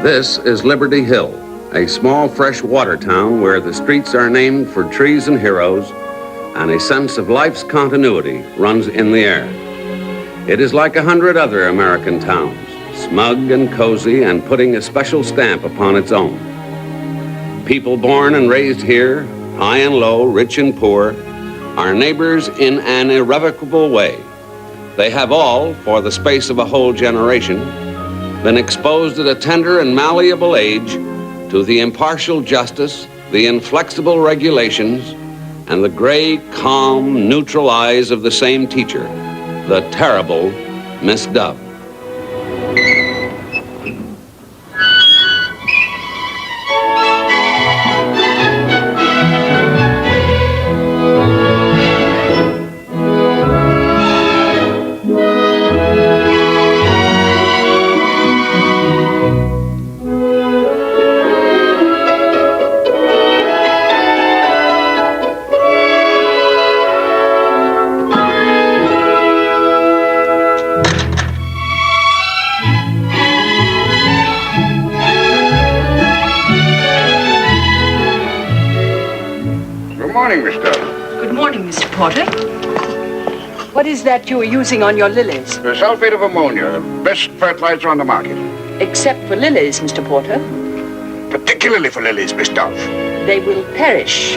This is Liberty Hill, a small freshwater town where the streets are named for trees and heroes, and a sense of life's continuity runs in the air. It is like 100 other American towns, smug and cozy and putting a special stamp upon its own. People born and raised here, high and low, rich and poor, are neighbors in an irrevocable way. They have all, for the space of a whole generation, been exposed at a tender and malleable age to the impartial justice, the inflexible regulations, and the gray, calm, neutral eyes of the same teacher, the terrible Miss Dove. What is that you are using on your lilies? The sulfate of ammonia, the best fertilizer on the market. Except for lilies, Mr. Porter. Particularly for lilies, Miss Dove. They will perish.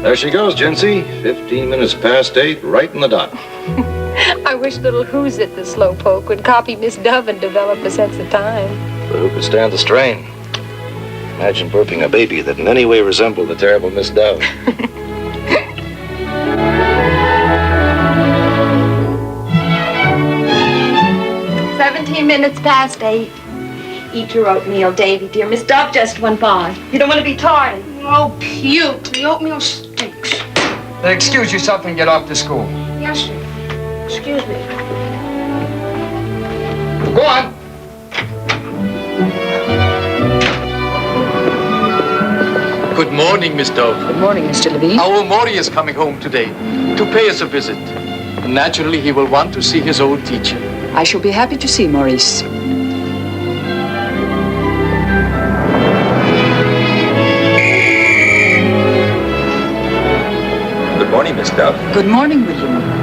There she goes, Jinsey. 15 minutes past 8, right in the dot. I wish little Who's-It, the slowpoke, would copy Miss Dove and develop a sense of time. But who could stand the strain? Imagine birthing a baby that in any way resembled the terrible Miss Dove. 17 minutes past 8. Eat your oatmeal, Davy, dear. Miss Dove just went by. You don't want to be tardy. Oh, puke. The oatmeal stinks. Then excuse yourself and get off to school. Yes, sir. Excuse me. Go on. Good morning, Miss Dove. Good morning, Mr. Levine. Our Maury is coming home today to pay us a visit. Naturally, he will want to see his old teacher. I shall be happy to see Maurice. Good morning, Miss Dove. Good morning, William.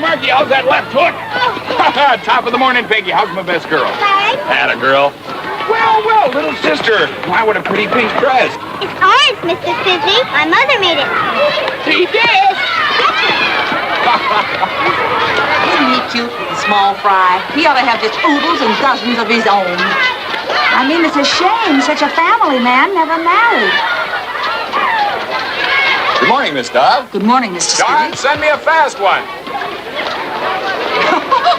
Marky, how's that left hook? Top of the morning, Peggy. How's my best girl? Atta girl. Well, little sister. Why, what a pretty pink dress. It's orange, Mr. Fizzy. My mother made it. She did? Isn't he cute, the small fry? He ought to have just oodles and dozens of his own. I mean, it's a shame such a family man never married. Good morning, Miss Dove. Good morning, Mr. Don, Skibby. send me a fast one.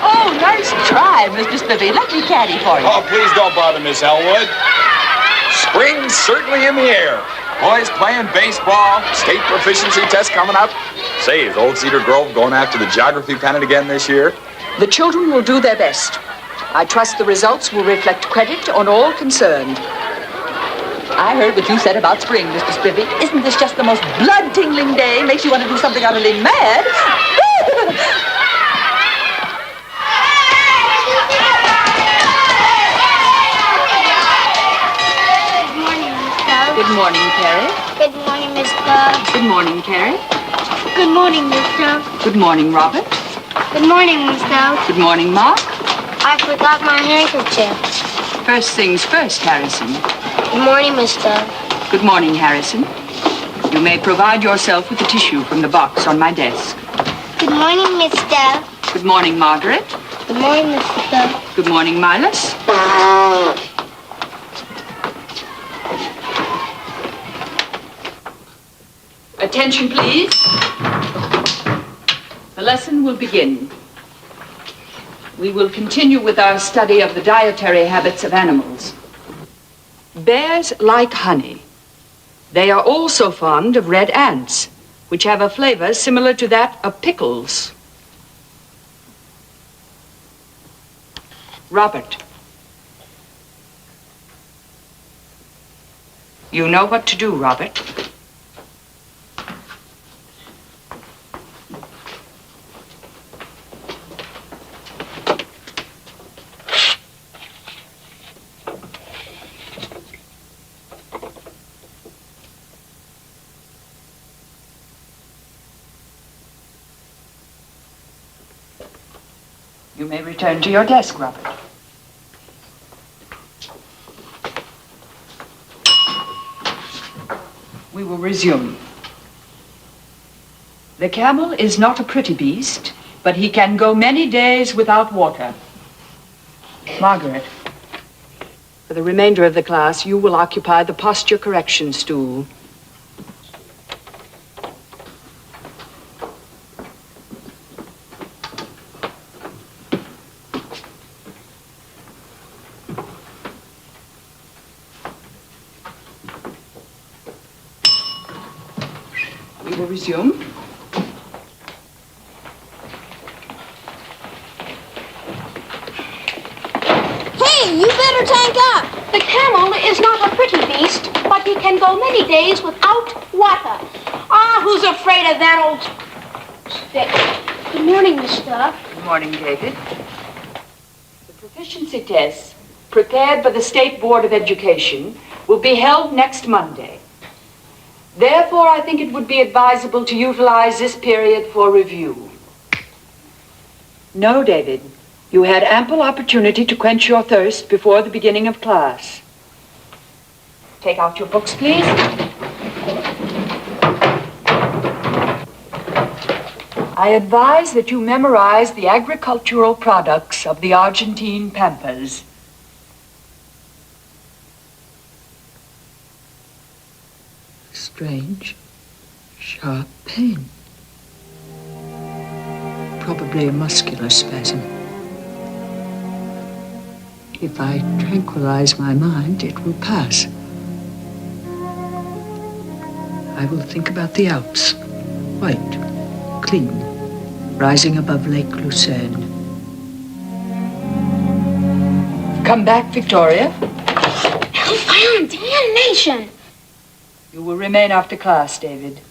Oh, nice try, Mr. Spiffy. Let me caddy for you. Oh, please don't bother, Miss Elwood. Spring's certainly in the air. Boys playing baseball, state proficiency test coming up. Say, is Old Cedar Grove going after the geography pennant again this year? The children will do their best. I trust the results will reflect credit on all concerned. I heard what you said about spring, Mr. Spiffy. Isn't this just the most blood-tingling day? Makes you want to do something utterly mad. Good morning, Carrie. Good morning, Miss Dove. Good morning, Carrie. Good morning, Miss Dove. Good morning, Robert. Good morning, Miss Dove. Good morning, Mark. I forgot my handkerchief. First things first, Harrison. Good morning, Miss Dove. Good morning, Harrison. You may provide yourself with the tissue from the box on my desk. Good morning, Miss Dove. Good morning, Margaret. Good morning, Miss Dove. Good morning, Milas. Attention, please. The lesson will begin. We will continue with our study of the dietary habits of animals. Bears like honey. They are also fond of red ants, which have a flavor similar to that of pickles. Robert, you know what to do, Robert. You may return to your desk, Robert. We will resume. The camel is not a pretty beast, but he can go many days without water. Margaret, for the remainder of the class, you will occupy the posture correction stool. We will resume. Hey, you better tank up. The camel is not a pretty beast, but he can go many days without water. Ah, who's afraid of that old stick? Good morning, Miss Stuff. Good morning, David. The proficiency tests prepared by the State Board of Education will be held next Monday. Therefore, I think it would be advisable to utilize this period for review. No, David. You had ample opportunity to quench your thirst before the beginning of class. Take out your books, please. I advise that you memorize the agricultural products of the Argentine pampas. Strange, sharp pain. Probably a muscular spasm. If I tranquilize my mind, it will pass. I will think about the Alps, white, clean, rising above Lake Lucerne. Come back, Victoria. Hellfire and damnation. You will remain after class, David.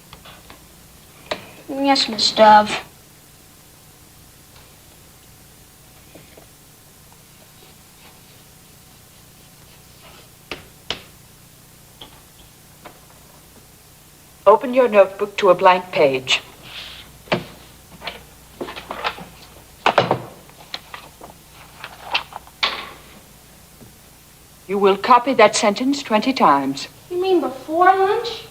Yes, Miss Dove. Open your notebook to a blank page. You will copy that sentence 20 times. You mean before lunch?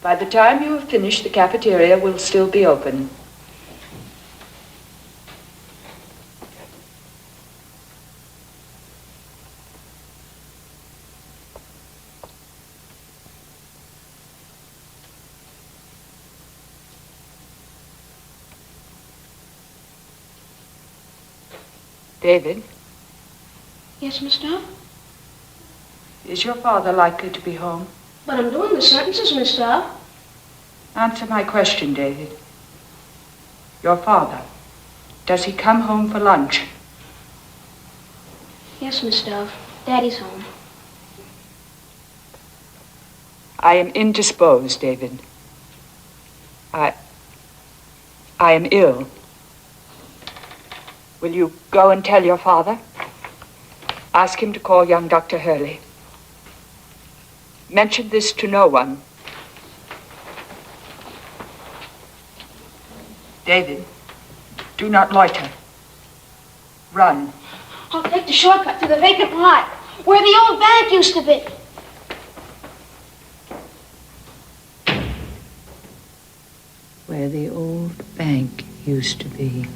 By the time you have finished, the cafeteria will still be open. David, Yes, Miss Dove? is your father likely to be home? But I'm doing the sentences, Miss Dove. Answer my question, David. Your father, does he come home for lunch? Yes, Miss Dove. Daddy's home. I am indisposed, David. I am ill. Will you go and tell your father? Ask him to call young Dr. Hurley. Mention this to no one. David, do not loiter. Run. I'll take the shortcut to the vacant lot, where the old bank used to be. Where the old bank used to be.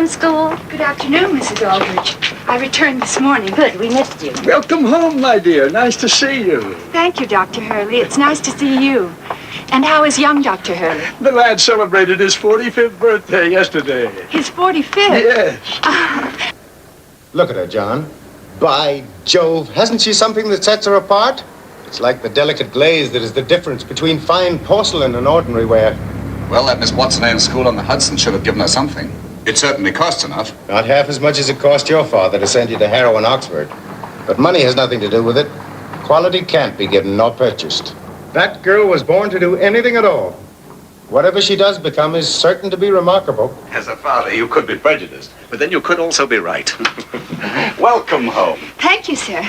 from school? Good afternoon, Mrs. Aldrich. I returned this morning. Good, we missed you. Welcome home, my dear. Nice to see you. Thank you, Dr. Hurley. It's nice to see you. And how is young Dr. Hurley? The lad celebrated his 45th birthday yesterday. His 45th? Yes. Look at her, John. By Jove, hasn't she something that sets her apart? It's like the delicate glaze that is the difference between fine porcelain and ordinary ware. Well, that Miss Watson school on the Hudson should have given her something. It certainly costs enough. Not half as much as it cost your father to send you to Harrow and Oxford. But money has nothing to do with it. Quality can't be given nor purchased. That girl was born to do anything at all. Whatever she does become is certain to be remarkable. As a father, you could be prejudiced, but then you could also be right. Welcome home. Thank you, sir.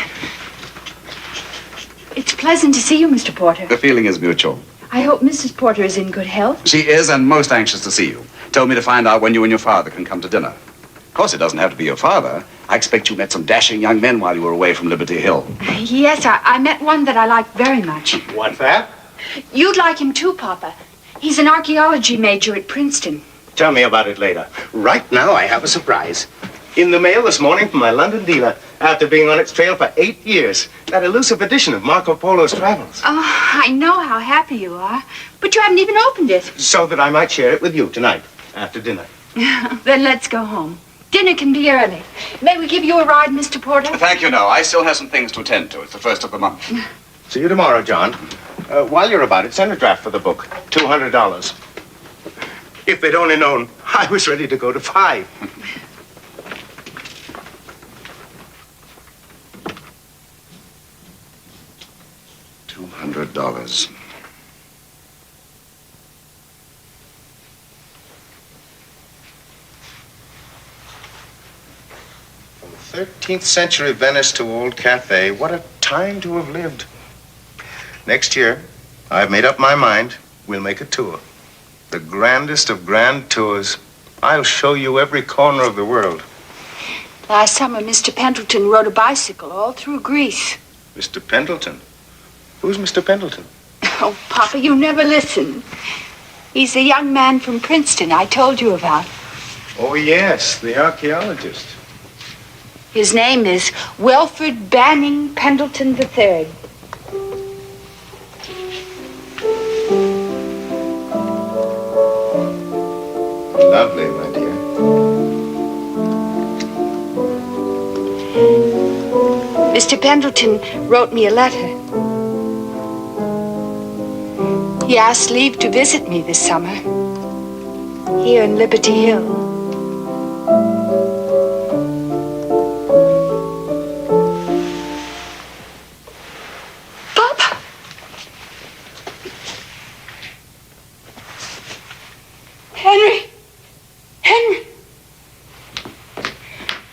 It's pleasant to see you, Mr. Porter. The feeling is mutual. I hope Mrs. Porter is in good health. She is, and most anxious to see you. Told me to find out when you and your father can come to dinner. Of course, it doesn't have to be your father. I expect you met some dashing young men while you were away from Liberty Hill. Yes, I met one that I liked very much. What's that? You'd like him too, Papa. He's an archaeology major at Princeton. Tell me about it later. Right now, I have a surprise. In the mail this morning from my London dealer, after being on its trail for 8 years. That elusive edition of Marco Polo's Travels. Oh, I know how happy you are, but you haven't even opened it. So that I might share it with you tonight, after dinner. Then let's go home. Dinner can be early. May we give you a ride, Mr. Porter? Thank you, no. I still have some things to attend to. It's the first of the month. See you tomorrow, John. While you're about it, send a draft for the book. $200. If they'd only known, I was ready to go to 5. $200. From 13th century Venice to Old Cathay, what a time to have lived. Next year, I've made up my mind, we'll make a tour. The grandest of grand tours. I'll show you every corner of the world. Last summer, Mr. Pendleton rode a bicycle all through Greece. Mr. Pendleton? Who's Mr. Pendleton? Oh, Papa, you never listen. He's the young man from Princeton I told you about. Oh, yes, the archaeologist. His name is Wilfred Banning Pendleton III. Lovely, my dear. Mr. Pendleton wrote me a letter. He asked leave to visit me this summer, here in Liberty Hill. Papa! Henry! Henry!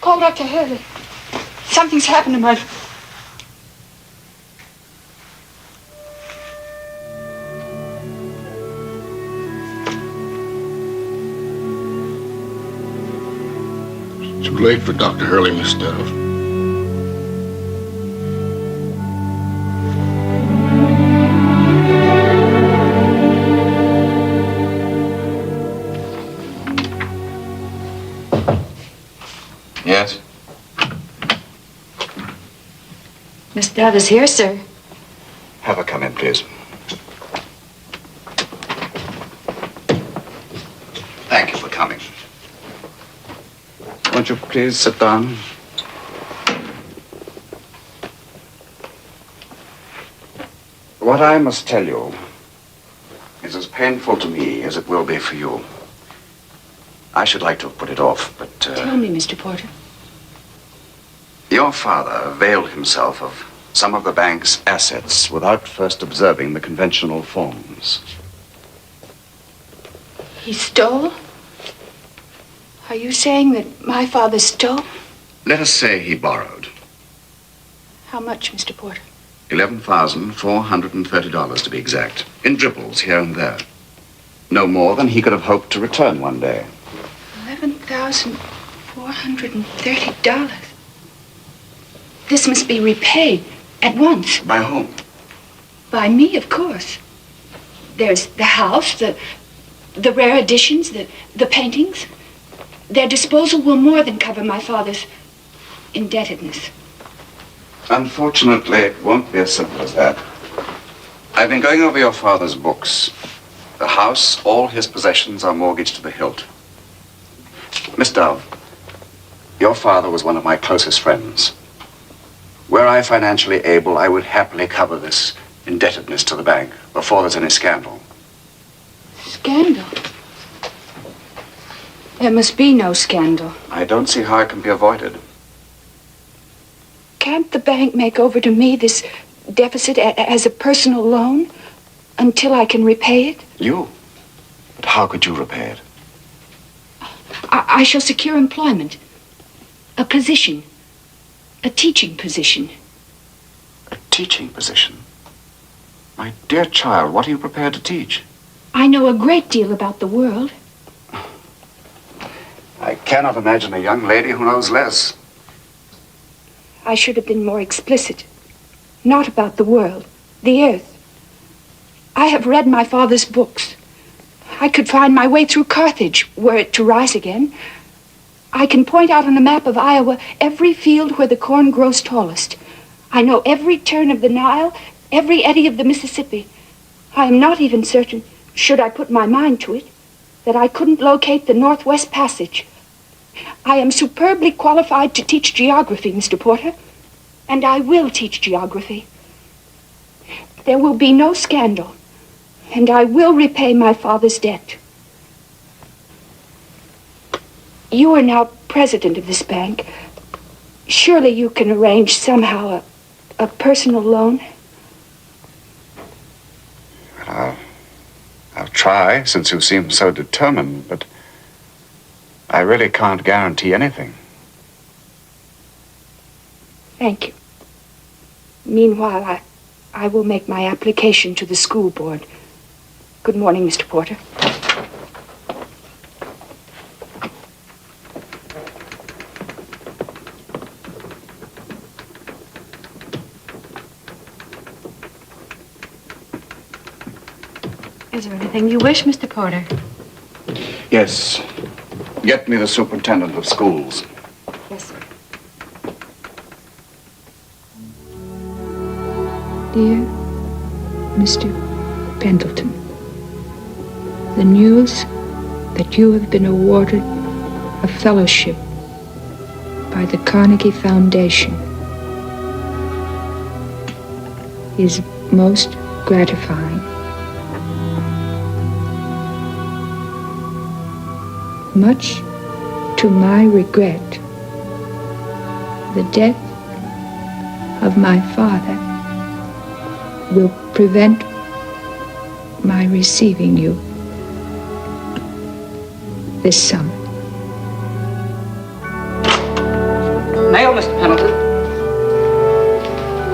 Call Dr. Hurley. Something's happened to my... Too late for Dr. Hurley, Miss Dove. Yes? Miss Dove is here, sir. Have her come in, please. Thank you for coming. Won't you please sit down? What I must tell you is as painful to me as it will be for you. I should like to have put it off, but... Tell me, Mr. Porter. Your father availed himself of some of the bank's assets without first observing the conventional forms. He stole? Are you saying that my father stole? Let us say he borrowed. How much, Mr. Porter? $11,430 to be exact, in dribbles here and there. No more than he could have hoped to return one day. $11,430. This must be repaid at once. By whom? By me, of course. There's the house, the rare editions, the paintings, their disposal will more than cover my father's indebtedness. Unfortunately, it won't be as simple as that. I've been going over your father's books. The house, all his possessions are mortgaged to the hilt. Miss Dove, your father was one of my closest friends. Were I financially able, I would happily cover this indebtedness to the bank before there's any scandal. Scandal? There must be no scandal. I don't see how it can be avoided. Can't the bank make over to me this deficit as a personal loan until I can repay it? You? But how could you repay it? I shall secure employment. A position. A teaching position. A teaching position? My dear child, what are you prepared to teach? I know a great deal about the world. I cannot imagine a young lady who knows less. I should have been more explicit. Not about the world, the earth. I have read my father's books. I could find my way through Carthage, were it to rise again. I can point out on a map of Iowa every field where the corn grows tallest. I know every turn of the Nile, every eddy of the Mississippi. I am not even certain, should I put my mind to it, that I couldn't locate the Northwest Passage. I am superbly qualified to teach geography, Mr. Porter, and I will teach geography. There will be no scandal, and I will repay my father's debt. You are now president of this bank. Surely you can arrange somehow a personal loan? Well, I'll try, since you seem so determined, but I really can't guarantee anything. Thank you. Meanwhile, I will make my application to the school board. Good morning, Mr. Porter. Is there anything you wish, Mr. Porter? Yes. Get me the superintendent of schools. Yes, sir. Dear Mr. Pendleton, the news that you have been awarded a fellowship by the Carnegie Foundation is most gratifying. Much to my regret, the death of my father will prevent my receiving you this summer. Mail, Mr. Pendleton.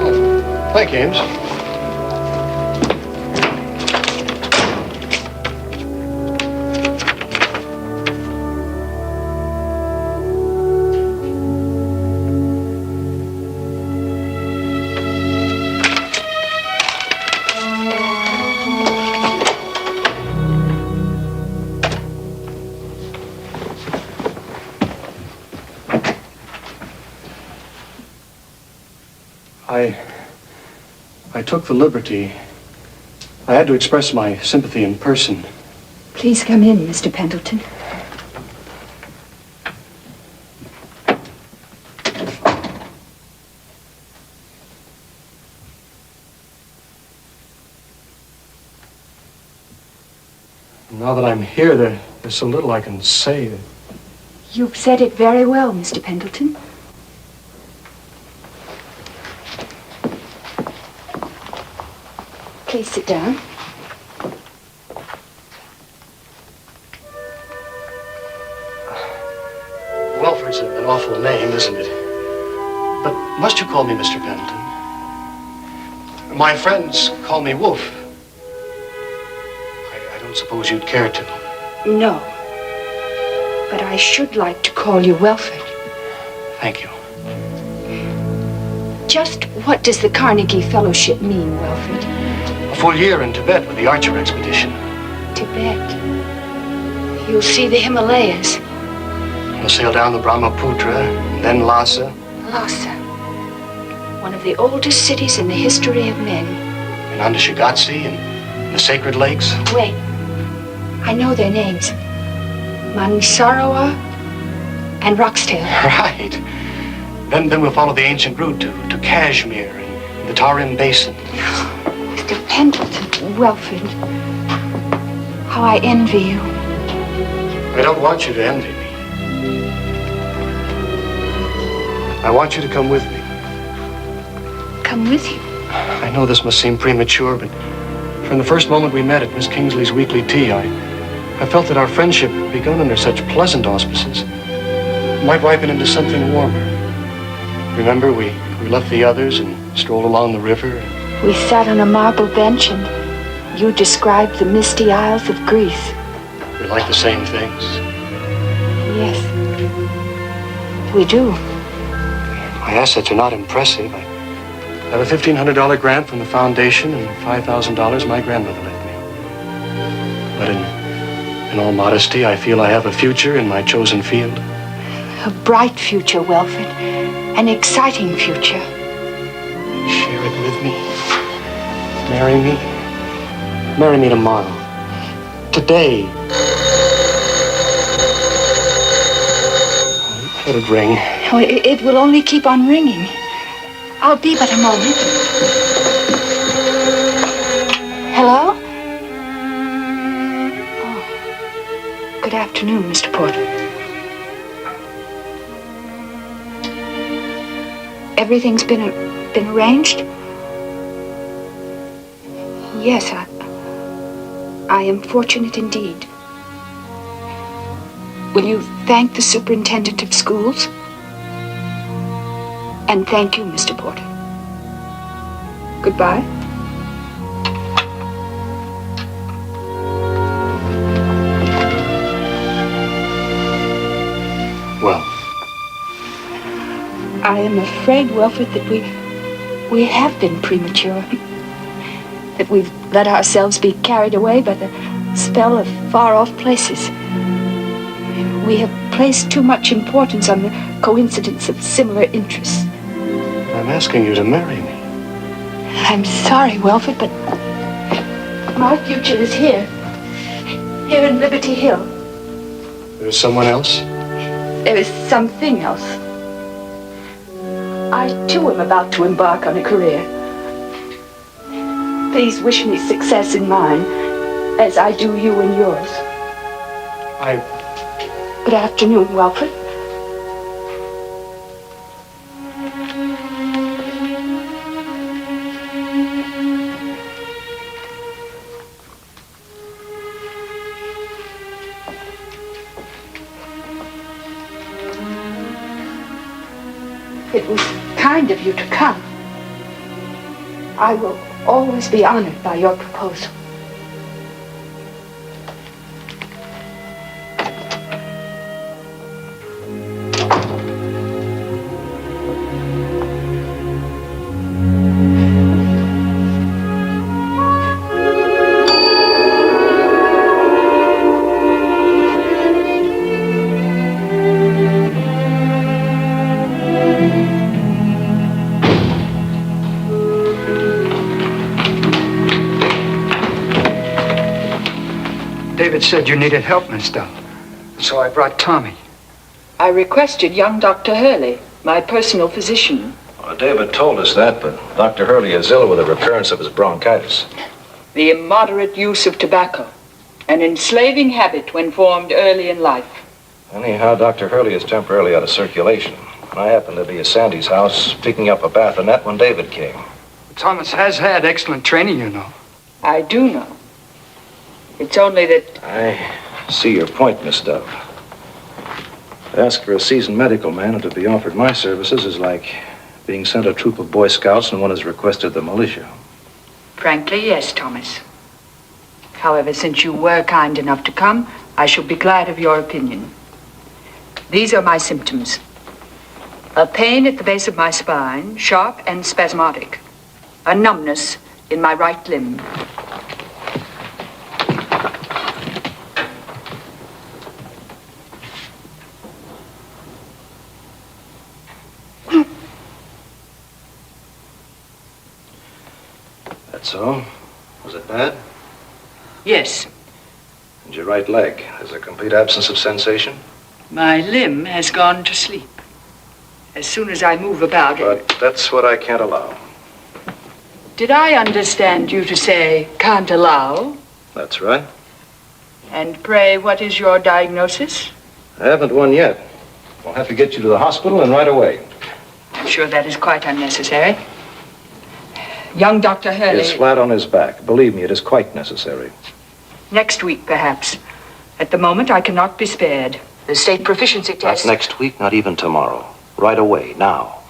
Oh, thank you, Ames. I took the liberty. I had to express my sympathy in person. Please come in, Mr. Pendleton. Now that I'm here, there's so little I can say. You've said it very well, Mr. Pendleton. Please sit down. Welford's an awful name, isn't it? But must you call me Mr. Pendleton? My friends call me Wolf. I don't suppose you'd care to. No. But I should like to call you Welford. Thank you. Just what does the Carnegie Fellowship mean, Welford? A full year in Tibet with the Archer expedition. Tibet. You'll see the Himalayas. We'll sail down the Brahmaputra, and then Lhasa. Lhasa, one of the oldest cities in the history of men. And on to Shigatse and the Sacred Lakes. Wait, I know their names. Mansarowa and Roxtail. Right. Then we'll follow the ancient route to Kashmir and the Tarim Basin. Mr. Pendleton, Welford, how I envy you. I don't want you to envy me. I want you to come with me. Come with you? I know this must seem premature, but from the first moment we met at Miss Kingsley's weekly tea, I felt that our friendship, begun under such pleasant auspices, might ripen into something warmer. Remember, we left the others and strolled along the river. We sat on a marble bench and you described the misty isles of Greece. We like the same things. Yes, we do. My assets are not impressive. I have a $1,500 grant from the foundation and $5,000 my grandmother left me. But in all modesty, I feel I have a future in my chosen field. A bright future, Welford. An exciting future. Share it with me. Marry me. Marry me tomorrow. Today. Let it ring. Oh, it will only keep on ringing. I'll be but a moment. Hello? Oh. Good afternoon, Mr. Porter. Everything's been arranged? Yes, I am fortunate indeed. Will you thank the superintendent of schools? And thank you, Mr. Porter. Goodbye. Well, I am afraid, Welford, that we have been premature. That we've let ourselves be carried away by the spell of far-off places. We have placed too much importance on the coincidence of similar interests. I'm asking you to marry me. I'm sorry, Welford, but my future is here. Here in Liberty Hill. There's someone else? There is something else. I, too, am about to embark on a career. Please wish me success in mine, as I do you in yours. Good afternoon, Welford. It was kind of you to come. I will always be honored by your proposal. David said you needed help, Miss Dove. So I brought Tommy. I requested young Dr. Hurley, my personal physician. Well, David told us that, but Dr. Hurley is ill with a recurrence of his bronchitis. The immoderate use of tobacco, an enslaving habit when formed early in life. Anyhow, Dr. Hurley is temporarily out of circulation. I happened to be at Sandy's house picking up a bassinet when David came. Thomas has had excellent training, you know. I do know. It's only that... I see your point, Miss Dove. To ask for a seasoned medical man and to be offered my services is like being sent a troop of Boy Scouts and one has requested the militia. Frankly, yes, Thomas. However, since you were kind enough to come, I shall be glad of your opinion. These are my symptoms. A pain at the base of my spine, sharp and spasmodic. A numbness in my right limb. That's all? Was it bad? Yes. And your right leg? There's a complete absence of sensation? My limb has gone to sleep. As soon as I move about But that's what I can't allow. Did I understand you to say can't allow? That's right. And pray, what is your diagnosis? I haven't one yet. We'll have to get you to the hospital and right away. I'm sure that is quite unnecessary. Young Dr. Hurley... He's flat on his back. Believe me, it is quite necessary. Next week, perhaps. At the moment, I cannot be spared. The state proficiency test... Not next week, not even tomorrow. Right away, now.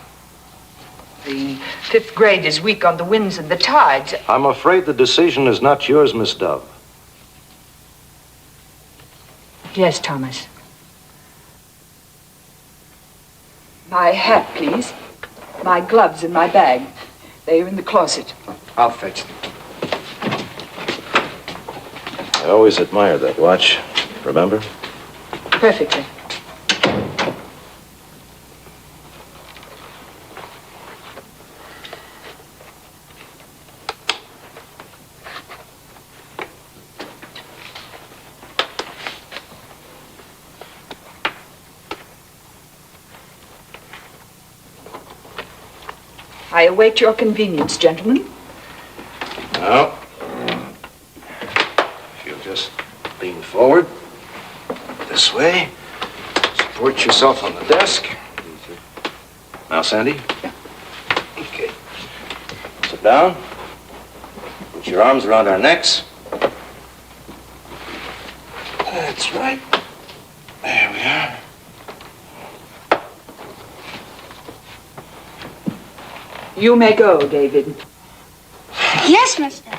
The 5th grade is weak on the winds and the tides. I'm afraid the decision is not yours, Miss Dove. Yes, Thomas. My hat, please. My gloves and my bag. They are in the closet. I'll fetch them. I always admired that watch. Remember? Perfectly. I await your convenience, gentlemen. Now, if you'll just lean forward, this way, support yourself on the desk. Now, Sandy. Okay. Sit down. Put your arms around our necks. That's right. There we are. You may go, David. Yes, mister.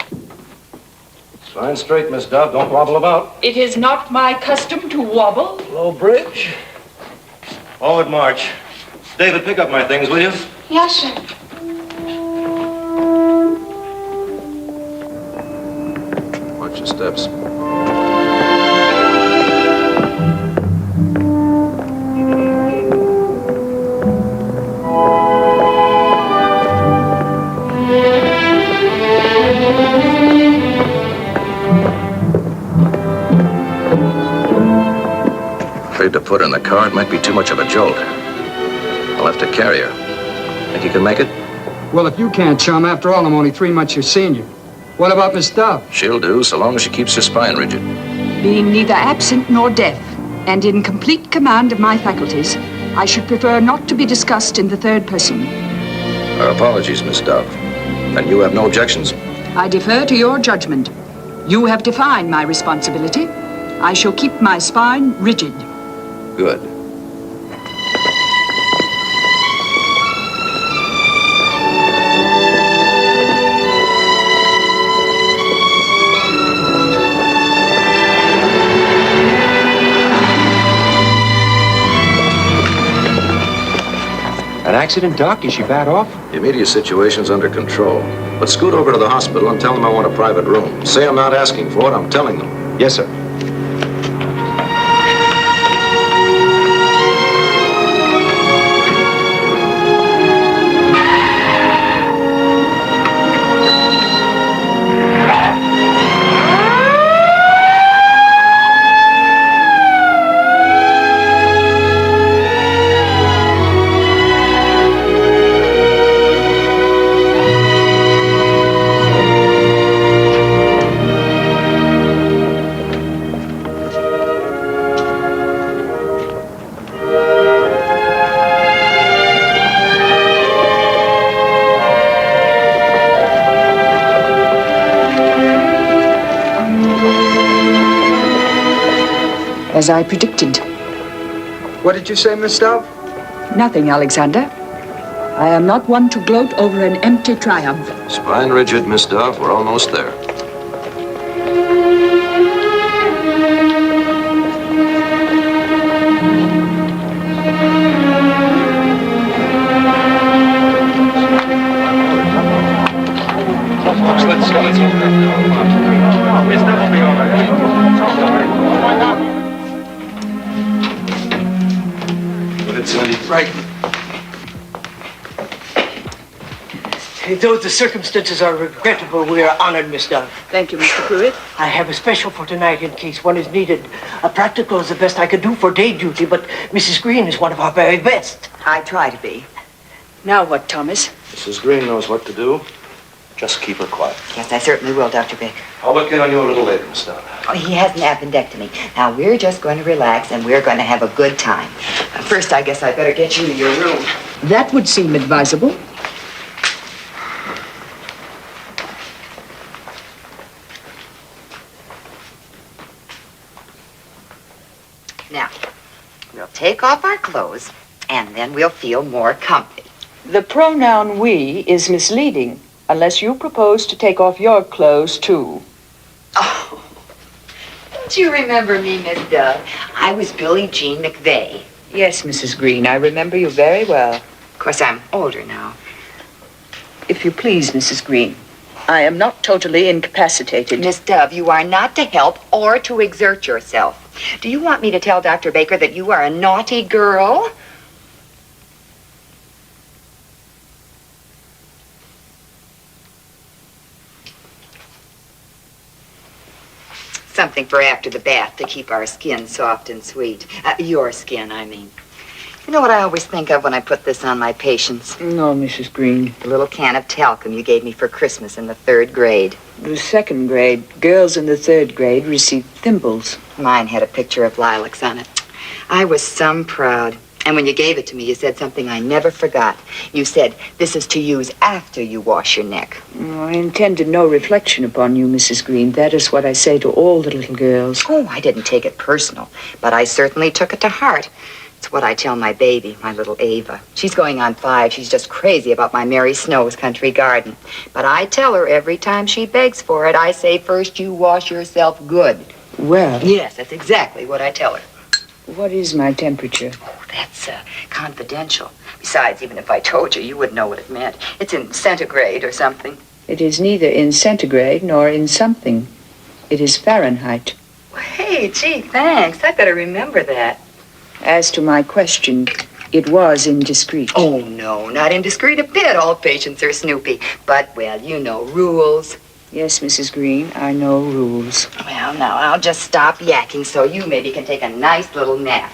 Spine straight, Miss Dove. Don't wobble about. It is not my custom to wobble. Low bridge. Forward march. David, pick up my things, will you? Yes, sir. Watch your steps. Afraid to put her in the car. It might be too much of a jolt. I'll have to carry her. Think you can make it? Well, if you can't, chum, after all, I'm only 3 months your senior. What about Miss Dove? She'll do, so long as she keeps her spine rigid. Being neither absent nor deaf, and in complete command of my faculties, I should prefer not to be discussed in the third person. Our apologies, Miss Dove. And you have no objections? I defer to your judgment. You have defined my responsibility. I shall keep my spine rigid. Good. An accident, Doc? Is she bad off? The immediate situation's under control. But scoot over to the hospital and tell them I want a private room. Say I'm not asking for it, I'm telling them. Yes, sir. As I predicted. What did you say, Miss Dove? Nothing, Alexander. I am not one to gloat over an empty triumph. Spine rigid, Miss Dove. We're almost there. Let's go. Miss Dove will be all right. Go ahead, Sandy. Right. Though the circumstances are regrettable, we are honored, Miss Dove. Thank you, Mr. Pruitt. I have a special for tonight in case one is needed. Practical is the best I could do for day duty, but Mrs. Green is one of our very best. I try to be. Now what, Thomas? Mrs. Green knows what to do. Just keep her quiet. Yes, I certainly will, Dr. Baker. I'll look in on you a little later, Miss Dove. Oh, he has an appendectomy. Now, we're just going to relax, and we're going to have a good time. First, I guess I better get you to your room. That would seem advisable. Now, we'll take off our clothes, and then we'll feel more comfy. The pronoun we is misleading, unless you propose to take off your clothes, too. Oh, don't you remember me, Miss Dove? I was Billie Jean McVeigh. Yes, Mrs. Green, I remember you very well. Of course, I'm older now. If you please, Mrs. Green, I am not totally incapacitated. Miss Dove, you are not to help or to exert yourself. Do you want me to tell Dr. Baker that you are a naughty girl? Something for after the bath to keep our skin soft and sweet. Your skin, I mean. You know what I always think of when I put this on my patients? No, Mrs. Green. The little can of talcum you gave me for Christmas in the 3rd grade. The 2nd grade. Girls in the 3rd grade received thimbles. Mine had a picture of lilacs on it. I was some proud. And when you gave it to me, you said something I never forgot. You said, this is to use after you wash your neck. I intended no reflection upon you, Mrs. Green. That is what I say to all the little girls. Oh, I didn't take it personal, but I certainly took it to heart. It's what I tell my baby, my little Ava. She's going on 5. She's just crazy about my Mary Snow's country garden. But I tell her every time she begs for it, I say, first you wash yourself good. Well. Yes, that's exactly what I tell her. What is my temperature? Oh, that's confidential. Besides, even if I told you, you wouldn't know what it meant. It's in centigrade or something. It is neither in centigrade nor in something. It is Fahrenheit. Well, hey, gee, thanks. I better remember that. As to my question, it was indiscreet. Oh, no, not indiscreet a bit. All patients are snoopy. But, well, you know, rules. Yes, Mrs. Green, I know rules. Well, now, I'll just stop yakking so you maybe can take a nice little nap.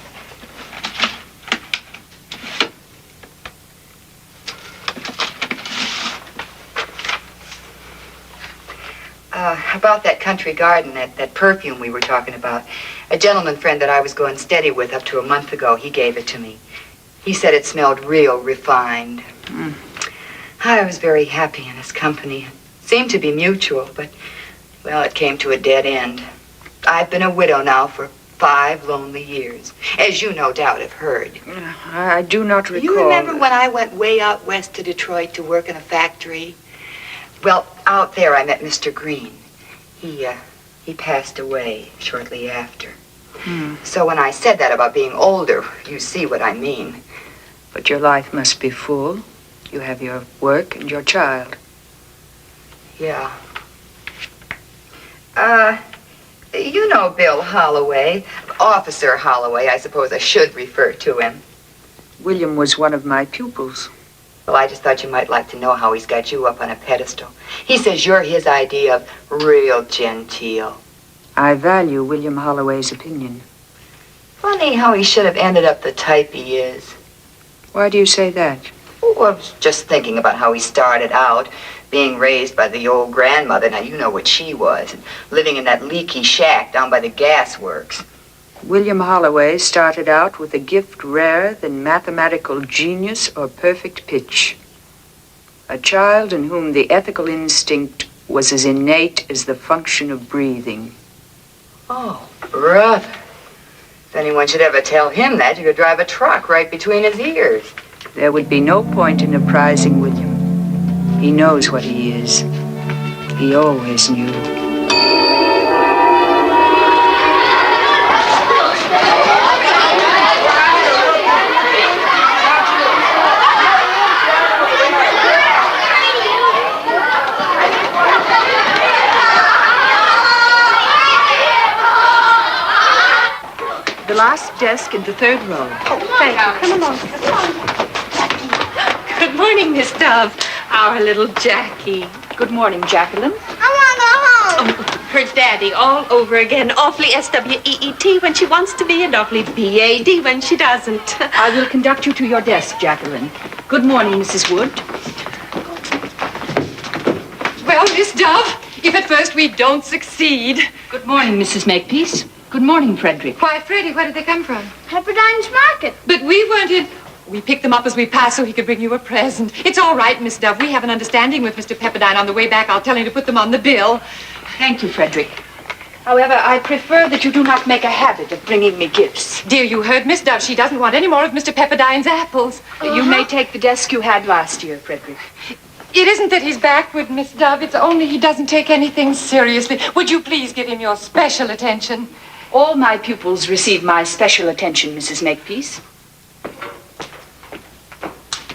About that country garden, that perfume we were talking about. A gentleman friend that I was going steady with up to a month ago, he gave it to me. He said it smelled real refined. I was very happy in his company. Seemed to be mutual, but, well, it came to a dead end. I've been a widow now for 5 lonely years, as you no doubt have heard. I do not recall. You remember when I went way out west to Detroit to work in a factory? Well, out there I met Mr. Green. He passed away shortly after. So when I said that about being older, you see what I mean. But your life must be full. You have your work and your child. Yeah. You know Bill Holloway. Officer Holloway, I suppose I should refer to him. William was one of my pupils. Well, I just thought you might like to know how he's got you up on a pedestal. He says you're his idea of real genteel. I value William Holloway's opinion. Funny how he should have ended up the type he is. Why do you say that? Oh, I was just thinking about how he started out, being raised by the old grandmother. Now, you know what she was, and living in that leaky shack down by the gas works. William Holloway started out with a gift rarer than mathematical genius or perfect pitch. A child in whom the ethical instinct was as innate as the function of breathing. Oh, brother. If anyone should ever tell him that, you could drive a truck right between his ears. There would be no point in apprising William. He knows what he is. He always knew. The last desk in the 3rd row. Oh, thank you. Come along. Good morning, Miss Dove. Our little Jackie. Good morning, Jacqueline. I want to go home. Her daddy all over again. Awfully S-W-E-E-T when she wants to be and awfully B-A-D when she doesn't. I will conduct you to your desk, Jacqueline. Good morning, Mrs. Wood. Well, Miss Dove, if at first we don't succeed. Good morning, Mrs. Makepeace. Good morning, Frederick. Why, Freddie, where did they come from? Pepperdine's Market. But we weren't in... We picked them up as we passed so he could bring you a present. It's all right, Miss Dove. We have an understanding with Mr. Pepperdine. On the way back, I'll tell him to put them on the bill. Thank you, Frederick. However, I prefer that you do not make a habit of bringing me gifts. Dear, you heard Miss Dove. She doesn't want any more of Mr. Pepperdine's apples. You may take the desk you had last year, Frederick. It isn't that he's backward, Miss Dove. It's only he doesn't take anything seriously. Would you please give him your special attention? All my pupils receive my special attention, Mrs. Makepeace.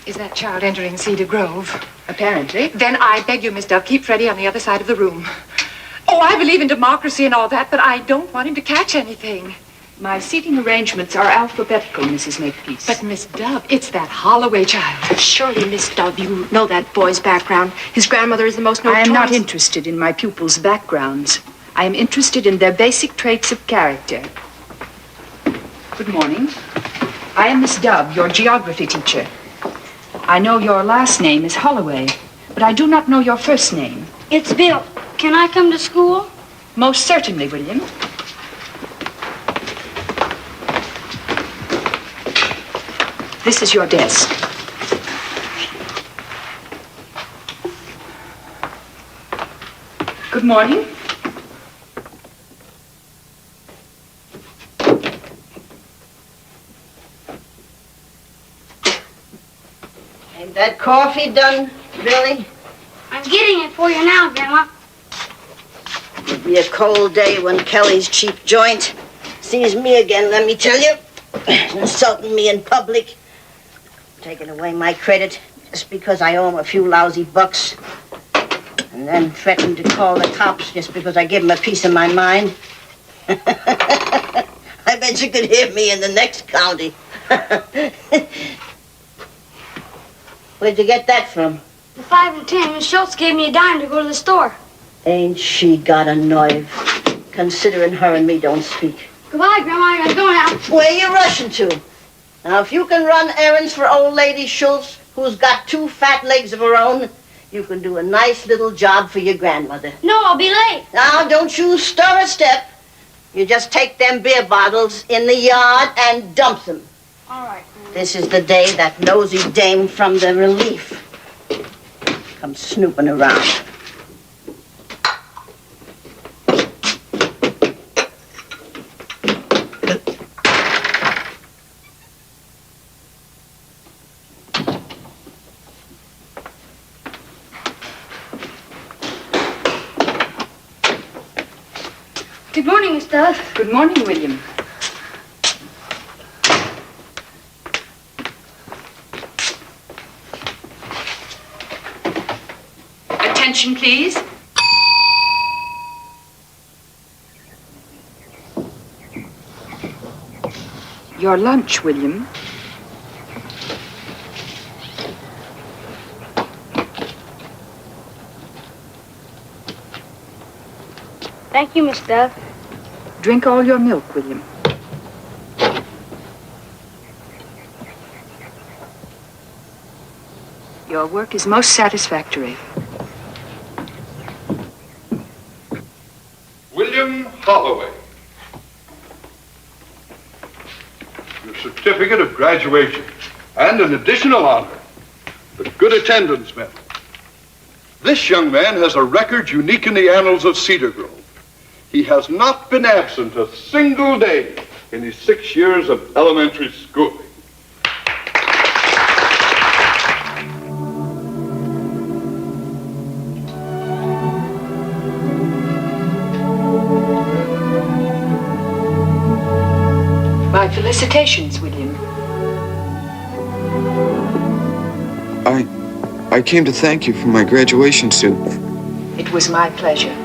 Is that child entering Cedar Grove? Apparently. Then I beg you, Miss Dove, keep Freddie on the other side of the room. Oh, I believe in democracy and all that, but I don't want him to catch anything. My seating arrangements are alphabetical, Mrs. Makepeace. But, Miss Dove, it's that Holloway child. Surely, Miss Dove, you know that boy's background. His grandmother is the most notorious... I am not interested in my pupils' backgrounds. I am interested in their basic traits of character. Good morning. I am Miss Dove, your geography teacher. I know your last name is Holloway, but I do not know your first name. It's Bill. Can I come to school? Most certainly, William. This is your desk. Good morning. Ain't that coffee done, Billy? I'm getting it for you now, Grandma. It'll be a cold day when Kelly's cheap joint sees me again, let me tell you. Insulting me in public. Taking away my credit just because I owe him a few lousy bucks. And then threatening to call the cops just because I give him a piece of my mind. I bet you could hear me in the next county. Where'd you get that from? The 5 and 10, Miss Schultz gave me a dime to go to the store. Ain't she got a nerve? Considering her and me don't speak. Goodbye, Grandma. I gotta go now. Where you rushing to? Now, if you can run errands for old lady Schultz, who's got 2 fat legs of her own, you can do a nice little job for your grandmother. No, I'll be late. Now, don't you stir a step. You just take them beer bottles in the yard and dump them. All right. This is the day that nosy dame from the Relief comes snooping around. Good morning, Miss Dove. Good morning, William. Attention, please. Your lunch, William. Thank you, Miss Dove. Drink all your milk, William. Your work is most satisfactory. William Holloway. Your certificate of graduation and an additional honor, the good attendance medal. This young man has a record unique in the annals of Cedar Grove. He has not been absent a single day in his 6 years of elementary schooling. My felicitations, William. I came to thank you for my graduation suit. It was my pleasure.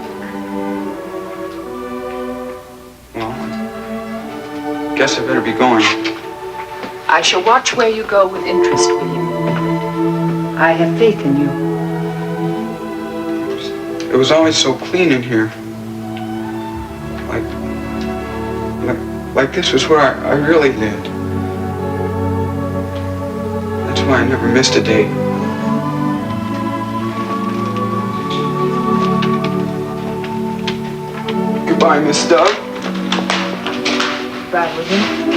Guess I better be going. I shall watch where you go with interest, William. I have faith in you. It was always so clean in here. Like this was where I really lived. That's why I never missed a day. Goodbye, Miss Dove. Goodbye, William.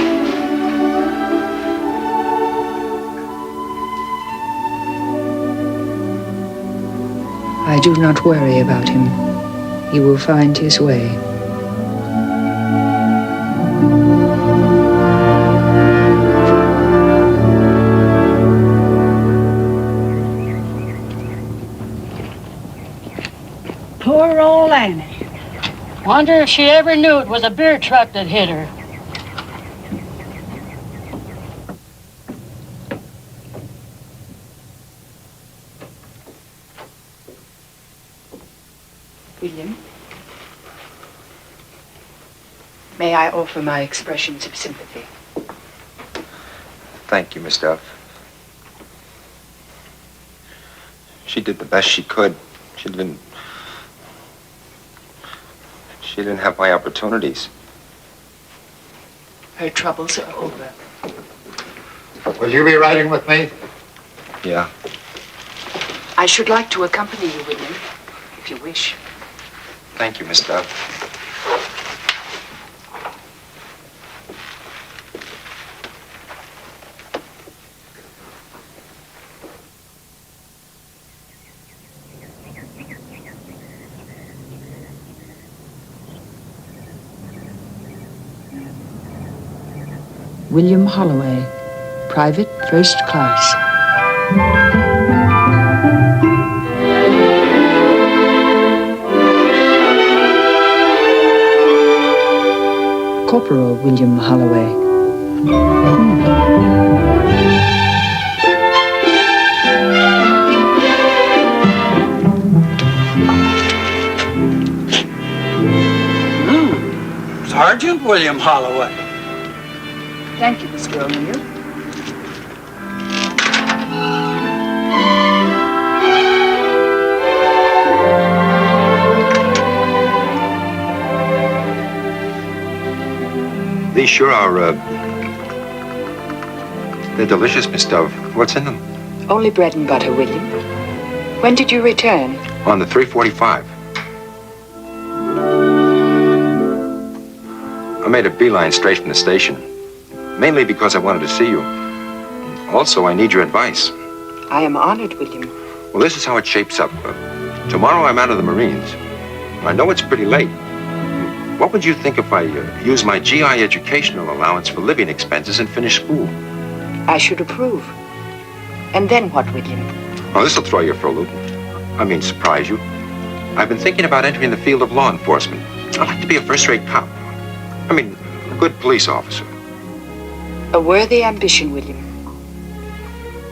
I do not worry about him. He will find his way. Poor old Annie. Wonder if she ever knew it was a beer truck that hit her. William, may I offer my expressions of sympathy? Thank you, Miss Dove. She did the best she could. She didn't have my opportunities. Her troubles are over. Will you be riding with me? Yeah. I should like to accompany you, William, if you wish. Thank you, Miss Dove. William Holloway, Private First Class. Corporal William Holloway. Sergeant William Holloway. Thank you, Mr. O'Neill. These sure are, they're delicious, Miss Dove. What's in them? Only bread and butter, William. When did you return? On the 3:45. I made a beeline straight from the station, mainly because I wanted to see you. Also, I need your advice. I am honored, William. Well, this is how it shapes up. Tomorrow I'm out of the Marines. I know it's pretty late. What would you think if I use my GI educational allowance for living expenses and finish school? I should approve. And then what, William? Oh, this'll throw you for a loop. I mean, surprise you. I've been thinking about entering the field of law enforcement. I'd like to be a first-rate cop. I mean, a good police officer. A worthy ambition, William.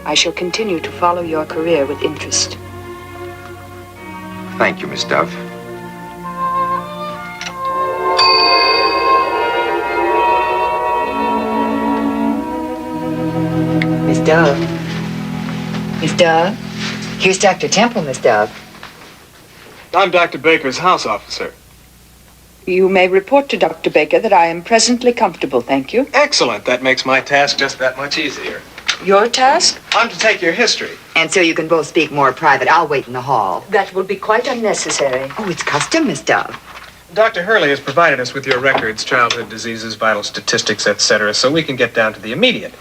I shall continue to follow your career with interest. Thank you, Miss Dove. Miss Dove. Miss Dove? Here's Dr. Temple, Miss Dove. I'm Dr. Baker's house officer. You may report to Dr. Baker that I am presently comfortable, thank you. Excellent. That makes my task just that much easier. Your task? I'm to take your history. And so you can both speak more private. I'll wait in the hall. That will be quite unnecessary. Oh, it's custom, Miss Dove. Dr. Hurley has provided us with your records, childhood diseases, vital statistics, etc., so we can get down to the immediate.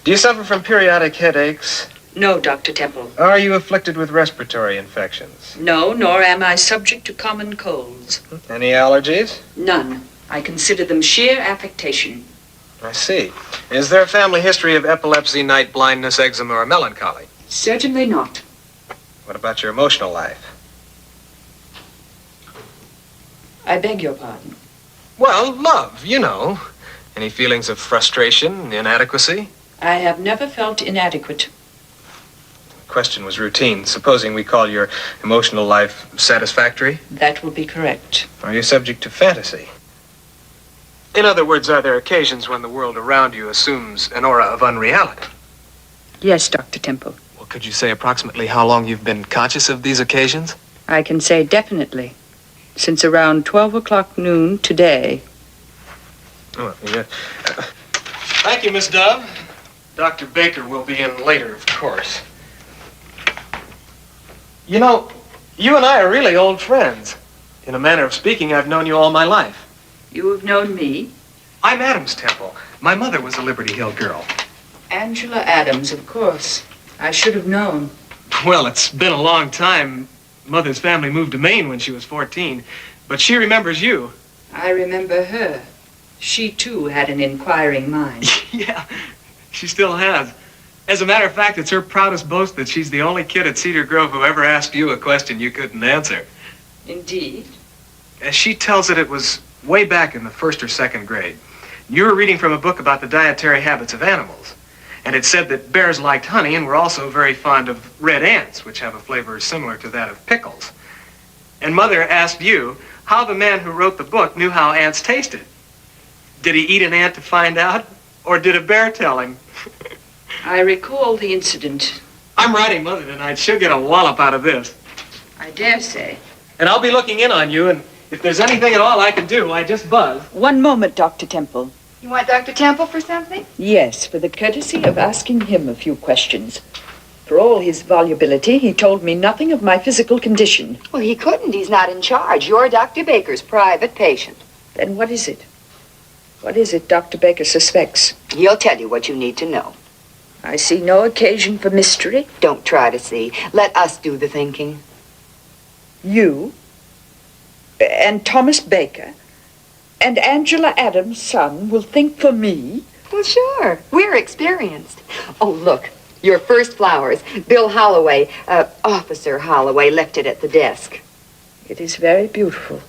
Do you suffer from periodic headaches? No, Dr. Temple. Are you afflicted with respiratory infections? No, nor am I subject to common colds. Any allergies? None. I consider them sheer affectation. I see. Is there a family history of epilepsy, night blindness, eczema, or melancholy? Certainly not. What about your emotional life? I beg your pardon. Well, love, you know. Any feelings of frustration, inadequacy? I have never felt inadequate. The question was routine. Supposing we call your emotional life satisfactory? That will be correct. Are you subject to fantasy? In other words, are there occasions when the world around you assumes an aura of unreality? Yes, Dr. Temple. Well, could you say approximately how long you've been conscious of these occasions? I can say definitely. Since around 12 o'clock noon today. Oh, yeah. Thank you, Miss Dove. Dr. Baker will be in later, of course. You know, you and I are really old friends. In a manner of speaking, I've known you all my life. You have known me? I'm Adams Temple. My mother was a Liberty Hill girl. Angela Adams, of course. I should have known. Well, it's been a long time. Mother's family moved to Maine when she was 14, but she remembers you. I remember her. She, too, had an inquiring mind. Yeah, she still has. As a matter of fact, it's her proudest boast that she's the only kid at Cedar Grove who ever asked you a question you couldn't answer. Indeed. As she tells it, it was way back in the 1st or 2nd grade. You were reading from a book about the dietary habits of animals. And it said that bears liked honey and were also very fond of red ants, which have a flavor similar to that of pickles. And Mother asked you how the man who wrote the book knew how ants tasted. Did he eat an ant to find out, or did a bear tell him? I recall the incident. I'm writing Mother tonight. She'll get a wallop out of this. I dare say. And I'll be looking in on you, and if there's anything at all I can do, I just buzz. One moment, Dr. Temple. You want Dr. Temple for something? Yes, for the courtesy of asking him a few questions. For all his volubility, he told me nothing of my physical condition. Well, he couldn't. He's not in charge. You're Dr. Baker's private patient. Then what is it? What is it Dr. Baker suspects? He'll tell you what you need to know. I see no occasion for mystery. Don't try to see. Let us do the thinking. You? And Thomas Baker? And Angela Adams' son will think for me? Well, sure. We're experienced. Oh, look. Your first flowers. Bill Holloway, Officer Holloway, left it at the desk. It is very beautiful.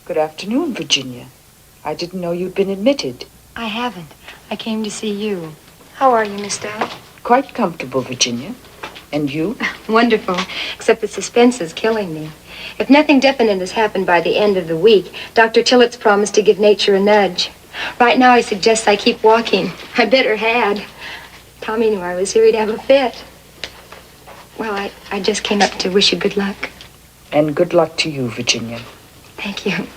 Good afternoon, Virginia. I didn't know you'd been admitted. I haven't. I came to see you. How are you, Miss Dove? Quite comfortable, Virginia. And you? Wonderful, except the suspense is killing me. If nothing definite has happened by the end of the week, Dr. Tillett's promised to give nature a nudge. Right now, he suggests I keep walking. I better had. Tommy knew I was here, he'd have a fit. Well, I just came up to wish you good luck. And good luck to you, Virginia. Thank you.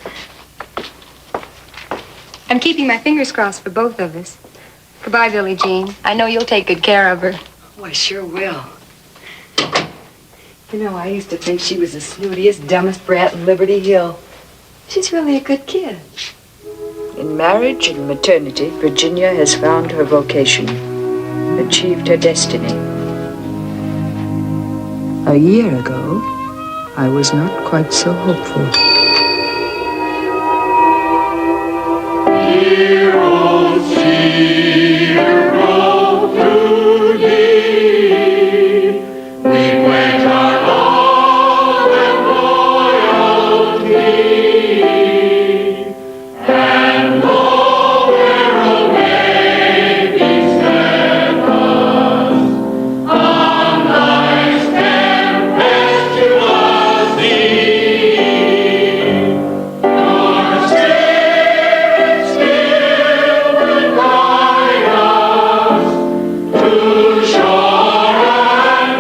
I'm keeping my fingers crossed for both of us. Goodbye, Billie Jean. I know you'll take good care of her. Oh, I sure will. You know, I used to think she was the snootiest, dumbest brat in Liberty Hill. She's really a good kid. In marriage and maternity, Virginia has found her vocation, achieved her destiny. A year ago, I was not quite so hopeful. Dear old Cedar Grove to thee, we pledge our love and loyalty, and though peril may beset us, on life's tempestuous sea, your spirit still will guide us to shore and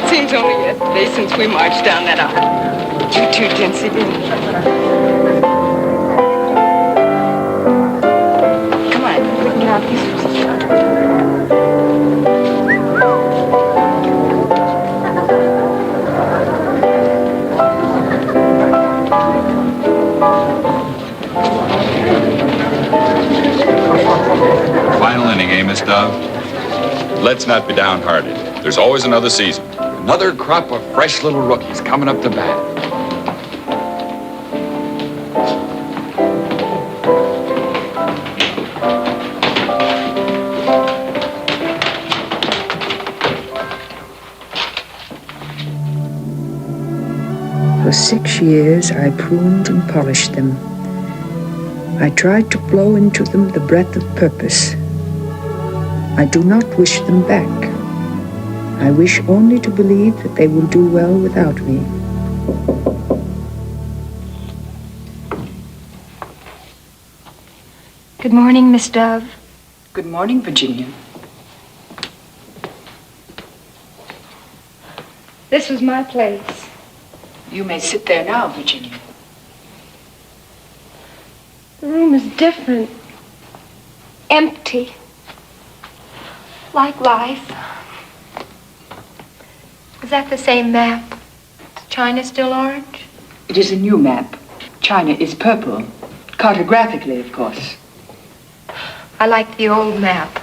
Seems only yesterday since we marched down that aisle. You two tinsy Come on, we can get out these. Final inning, eh, Miss Dove? Let's not be downhearted. There's always another season. Another crop of fresh little rookies coming up to bat. For 6 years, I pruned and polished them. I tried to blow into them the breath of purpose. I do not wish them back. I wish only to believe that they will do well without me. Good morning, Miss Dove. Good morning, Virginia. This was my place. You may sit there now, Virginia. The room is different. Empty. Like life. Is that the same map? Is China still orange? It is a new map. China is purple. Cartographically, of course. I like the old map.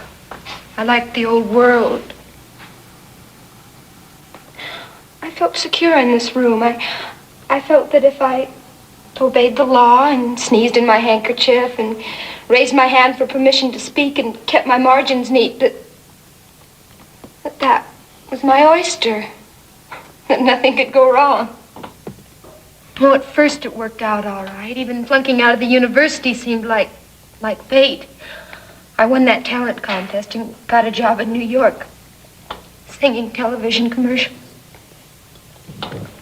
I like the old world. I felt secure in this room. I felt that if I obeyed the law and sneezed in my handkerchief and raised my hand for permission to speak and kept my margins neat, that was my oyster. That nothing could go wrong. Well, at first it worked out all right. Even flunking out of the university seemed like fate. I won that talent contest and got a job in New York, singing television commercials.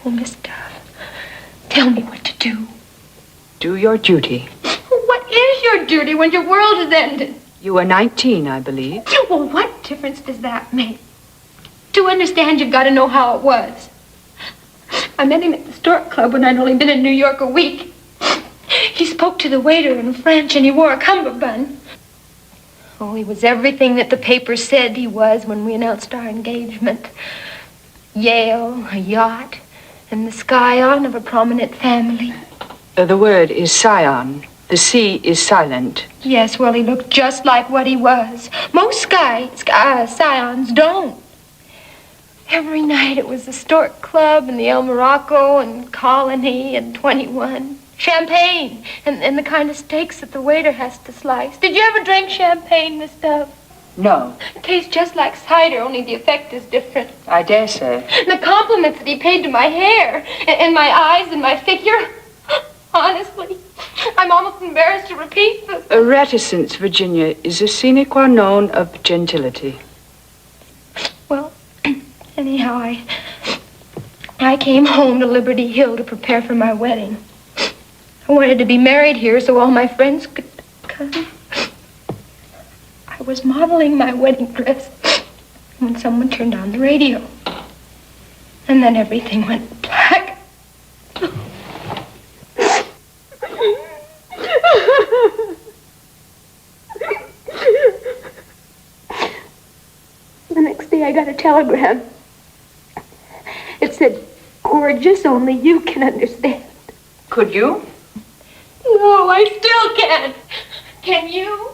Oh, Miss Dove, tell me what to do. Do your duty. What is your duty when your world has ended? You are 19, I believe. Well, what difference does that make? To understand, you've got to know how it was. I met him at the Stork Club when I'd only been in New York a week. He spoke to the waiter in French and he wore a cummerbund. Oh, he was everything that the paper said he was when we announced our engagement. Yale, a yacht, and the scion of a prominent family. The word is scion. The C is silent. Yes, well, he looked just like what he was. Most scions don't. Every night it was the Stork Club and the El Morocco and Colony and 21. Champagne and the kind of steaks that the waiter has to slice. Did you ever drink champagne, Miss Dove? No. It tastes just like cider, only the effect is different. I dare say. The compliments that he paid to my hair and my eyes and my figure. Honestly, I'm almost embarrassed to repeat this. Reticence, Virginia, is a sine qua non of gentility. Well, anyhow, I came home to Liberty Hill to prepare for my wedding. I wanted to be married here so all my friends could come. I was modeling my wedding dress when someone turned on the radio. And then everything went black. The next day I got a telegram. It said, "Gorgeous, only you can understand." Could you? No, I still can't. Can you?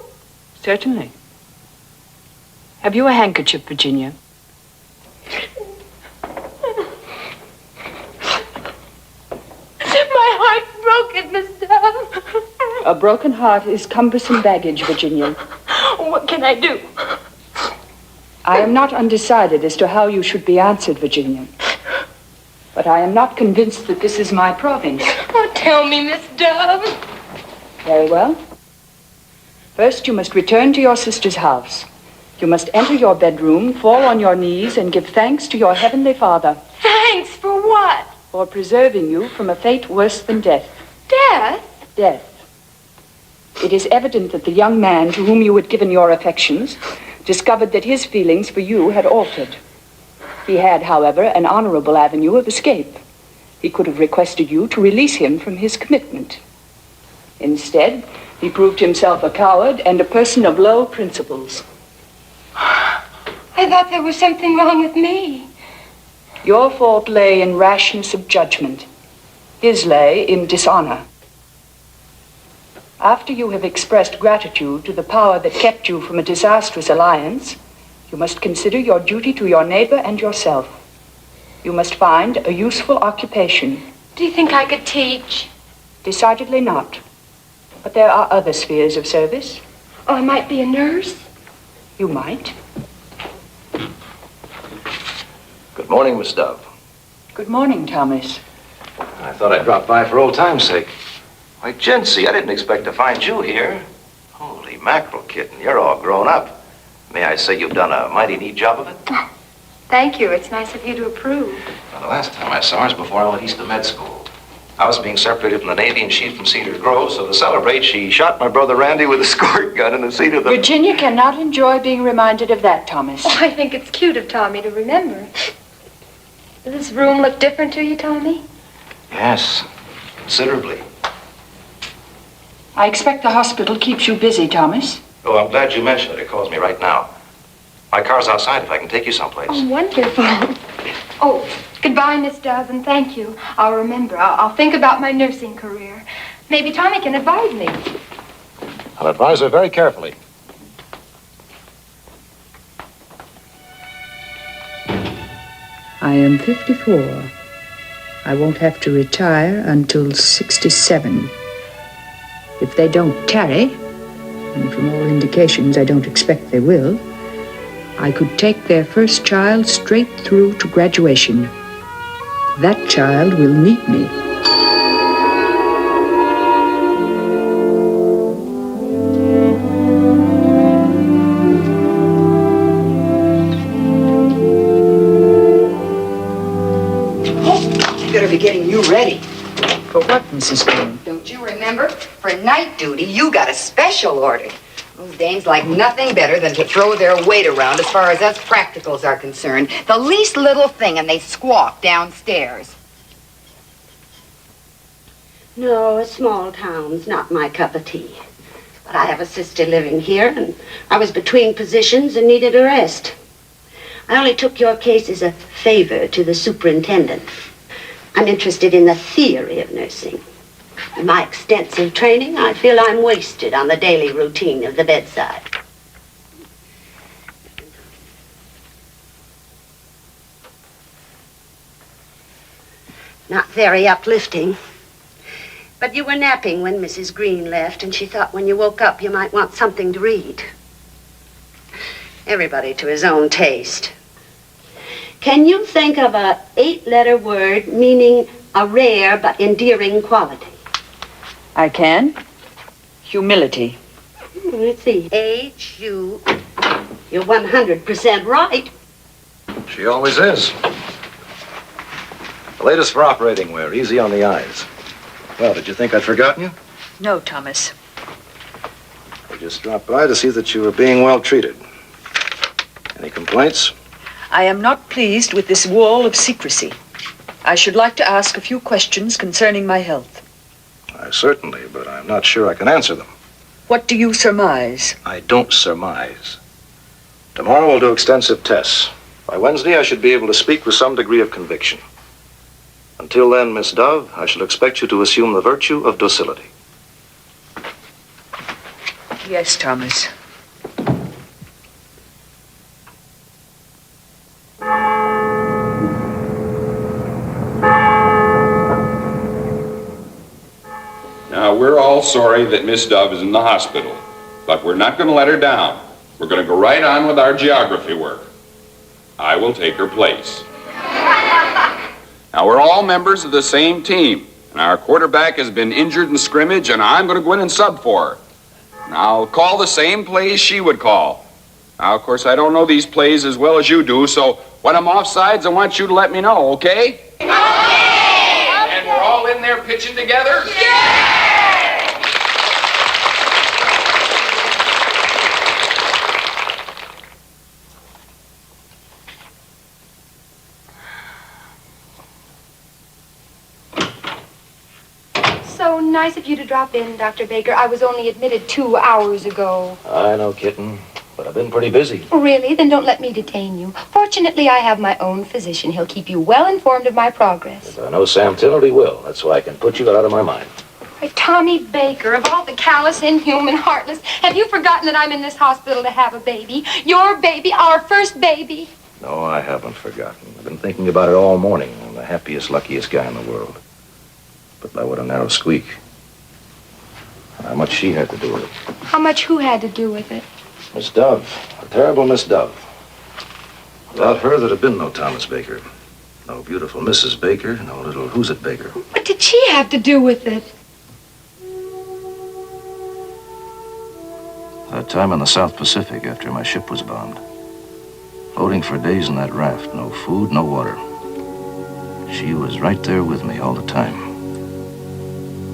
Certainly. Have you a handkerchief, Virginia? My heart's broken, Miss Dove. A broken heart is cumbersome baggage, Virginia. What can I do? I am not undecided as to how you should be answered, Virginia. But I am not convinced that this is my province. Oh, tell me, Miss Dove. Very well. First, you must return to your sister's house. You must enter your bedroom, fall on your knees, and give thanks to your heavenly Father. Thanks for what? For preserving you from a fate worse than death. Death? Death. It is evident that the young man to whom you had given your affections discovered that his feelings for you had altered. He had, however, an honorable avenue of escape. He could have requested you to release him from his commitment. Instead, he proved himself a coward and a person of low principles. I thought there was something wrong with me. Your fault lay in rashness of judgment. His lay in dishonor. After you have expressed gratitude to the power that kept you from a disastrous alliance, you must consider your duty to your neighbor and yourself. You must find a useful occupation. Do you think I could teach? Decidedly not. But there are other spheres of service. Oh, I might be a nurse? You might. Good morning, Miss Dove. Good morning, Thomas. I thought I'd drop by for old time's sake. Why, Jency, I didn't expect to find you here. Holy mackerel, kitten, you're all grown up. May I say you've done a mighty neat job of it? Oh, thank you. It's nice of you to approve. Well, the last time I saw her was before I went east to med school. I was being separated from the Navy and she's from Cedar Grove, so to celebrate, she shot my brother Randy with a squirt gun in the seat of the... Virginia cannot enjoy being reminded of that, Thomas. Oh, I think it's cute of Tommy to remember. Does this room look different to you, Tommy? Yes, considerably. I expect the hospital keeps you busy, Thomas. Oh, I'm glad you mentioned it. It calls me right now. My car's outside if I can take you someplace. Oh, wonderful. Oh, goodbye, Miss Dove, and thank you. I'll remember. I'll think about my nursing career. Maybe Tommy can advise me. I'll advise her very carefully. I am 54. I won't have to retire until 67. If they don't tarry, and from all indications I don't expect they will, I could take their first child straight through to graduation. That child will meet me. You better be getting you ready. For what, Mrs. Green? Don't you remember? For night duty, you got a special order. Those dames like nothing better than to throw their weight around as far as us practicals are concerned. The least little thing and they squawk downstairs. No, a small town's not my cup of tea. But I have a sister living here, and I was between positions and needed a rest. I only took your case as a favor to the superintendent. I'm interested in the theory of nursing. In my extensive training, I feel I'm wasted on the daily routine of the bedside. Not very uplifting. But you were napping when Mrs. Green left, and she thought when you woke up you might want something to read. Everybody to his own taste. Can you think of a 8-letter word meaning a rare but endearing quality? I can. Humility. Let's see. H-U. You're 100% right. She always is. The latest for operating wear, easy on the eyes. Well, did you think I'd forgotten you? No, Thomas. I just dropped by to see that you were being well treated. Any complaints? I am not pleased with this wall of secrecy. I should like to ask a few questions concerning my health. Certainly, but I'm not sure I can answer them. What do you surmise? I don't surmise. Tomorrow we'll do extensive tests. By Wednesday, I should be able to speak with some degree of conviction. Until then, Miss Dove, I shall expect you to assume the virtue of docility. Yes, Thomas. Now, we're all sorry that Miss Dove is in the hospital, but we're not going to let her down. We're going to go right on with our geography work. I will take her place. Now, we're all members of the same team, and our quarterback has been injured in scrimmage, and I'm going to go in and sub for her. Now, I'll call the same plays she would call. Now, of course, I don't know these plays as well as you do, so when I'm offsides, I want you to let me know, okay? Okay! And we're all in there pitching together? Yeah! So nice of you to drop in, Dr. Baker. I was only admitted 2 hours ago. I know, kitten, but I've been pretty busy. Really? Then don't let me detain you. Fortunately, I have my own physician. He'll keep you well informed of my progress. If I know Sam Tillery will. That's why I can put you out of my mind. Why, Tommy Baker, of all the callous, inhuman, heartless, have you forgotten that I'm in this hospital to have a baby? Your baby, our first baby. No, I haven't forgotten. I've been thinking about it all morning. I'm the happiest, luckiest guy in the world. But by what a narrow squeak. How much she had to do with it. How much who had to do with it? Miss Dove. A terrible Miss Dove. Without her, there'd have been no Thomas Baker. No beautiful Mrs. Baker, no little Who's-It Baker. What did she have to do with it? That time in the South Pacific after my ship was bombed. Floating for days in that raft, no food, no water. She was right there with me all the time.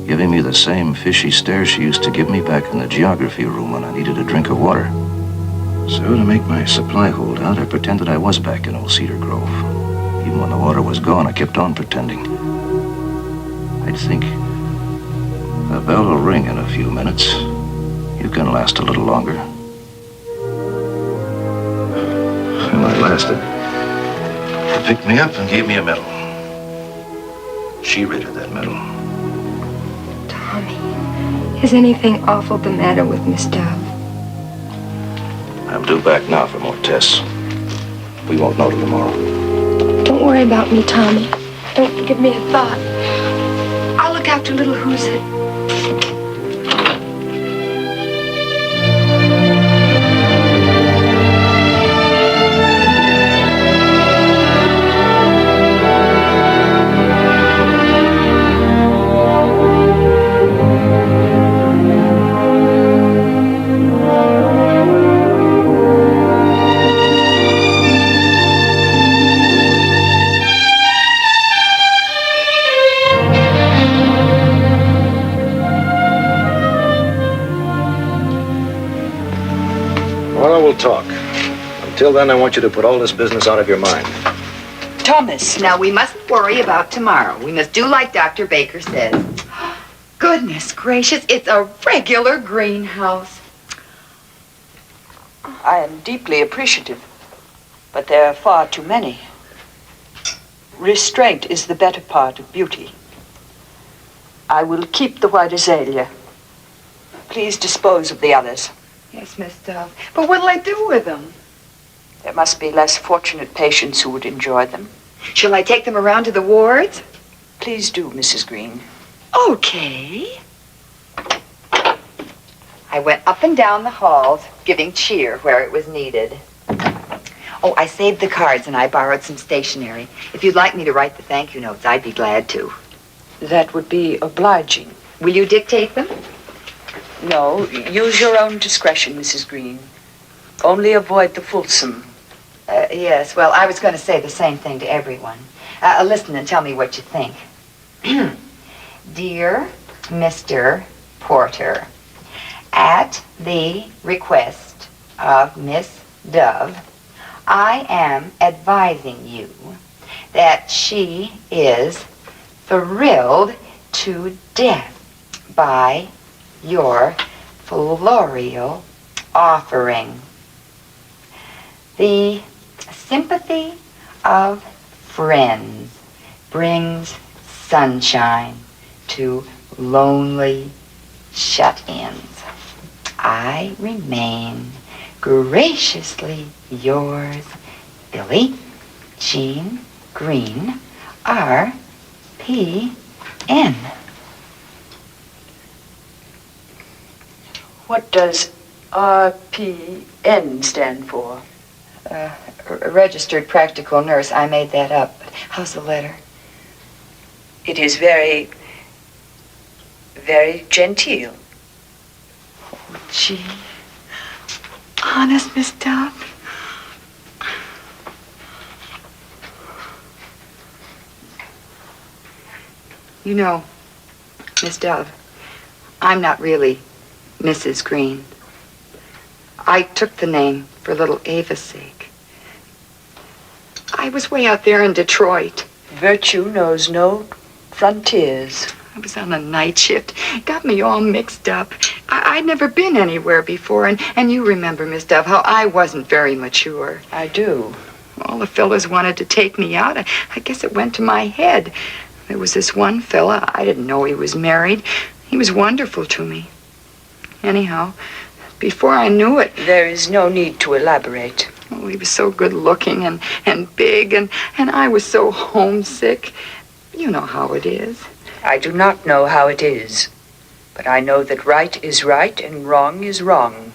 Giving me the same fishy stare she used to give me back in the geography room when I needed a drink of water. So to make my supply hold out, I pretended I was back in old Cedar Grove. Even when the water was gone, I kept on pretending. I'd think, the bell will ring in a few minutes. You can last a little longer. Well, I lasted. They picked me up and gave me a medal. She rated that medal. Tommy, is anything awful the matter with Miss Dove? I'm due back now for more tests. We won't know till tomorrow. Don't worry about me, Tommy. Don't give me a thought. I'll look after little Who's-It. We'll talk. Until then, I want you to put all this business out of your mind. Thomas. Now, we mustn't worry about tomorrow. We must do like Dr. Baker says. Goodness gracious, it's a regular greenhouse. I am deeply appreciative, but there are far too many. Restraint is the better part of beauty. I will keep the white azalea. Please dispose of the others. Yes, Miss Dove. But what'll I do with them? There must be less fortunate patients who would enjoy them. Shall I take them around to the wards? Please do, Mrs. Green. Okay. I went up and down the halls, giving cheer where it was needed. Oh, I saved the cards and I borrowed some stationery. If you'd like me to write the thank you notes, I'd be glad to. That would be obliging. Will you dictate them? No, use your own discretion, Mrs. Green. Only avoid the fulsome. Yes, well, I was going to say the same thing to everyone. Listen and tell me what you think. Dear Mr. Porter, at the request of Miss Dove, I am advising you that she is thrilled to death by your floral offering. The sympathy of friends brings sunshine to lonely shut-ins. I remain graciously yours, Billie Jean Green, R.P.N. What does RPN stand for? Registered practical nurse. I made that up. But how's the letter? It is very, very genteel. Oh, gee. Honest, Miss Dove? You know, Miss Dove, I'm not really Mrs. Green. I took the name for little Ava's sake. I was way out there in Detroit. Virtue knows no frontiers. I was on a night shift. Got me all mixed up. I'd never been anywhere before, and you remember, Miss Dove, how I wasn't very mature. I do. All the fellas wanted to take me out. I guess it went to my head. There was this one fella. I didn't know he was married. He was wonderful to me. Anyhow, before I knew it... There is no need to elaborate. Oh, he was so good looking and big, and I was so homesick. You know how it is. I do not know how it is, but I know that right is right and wrong is wrong.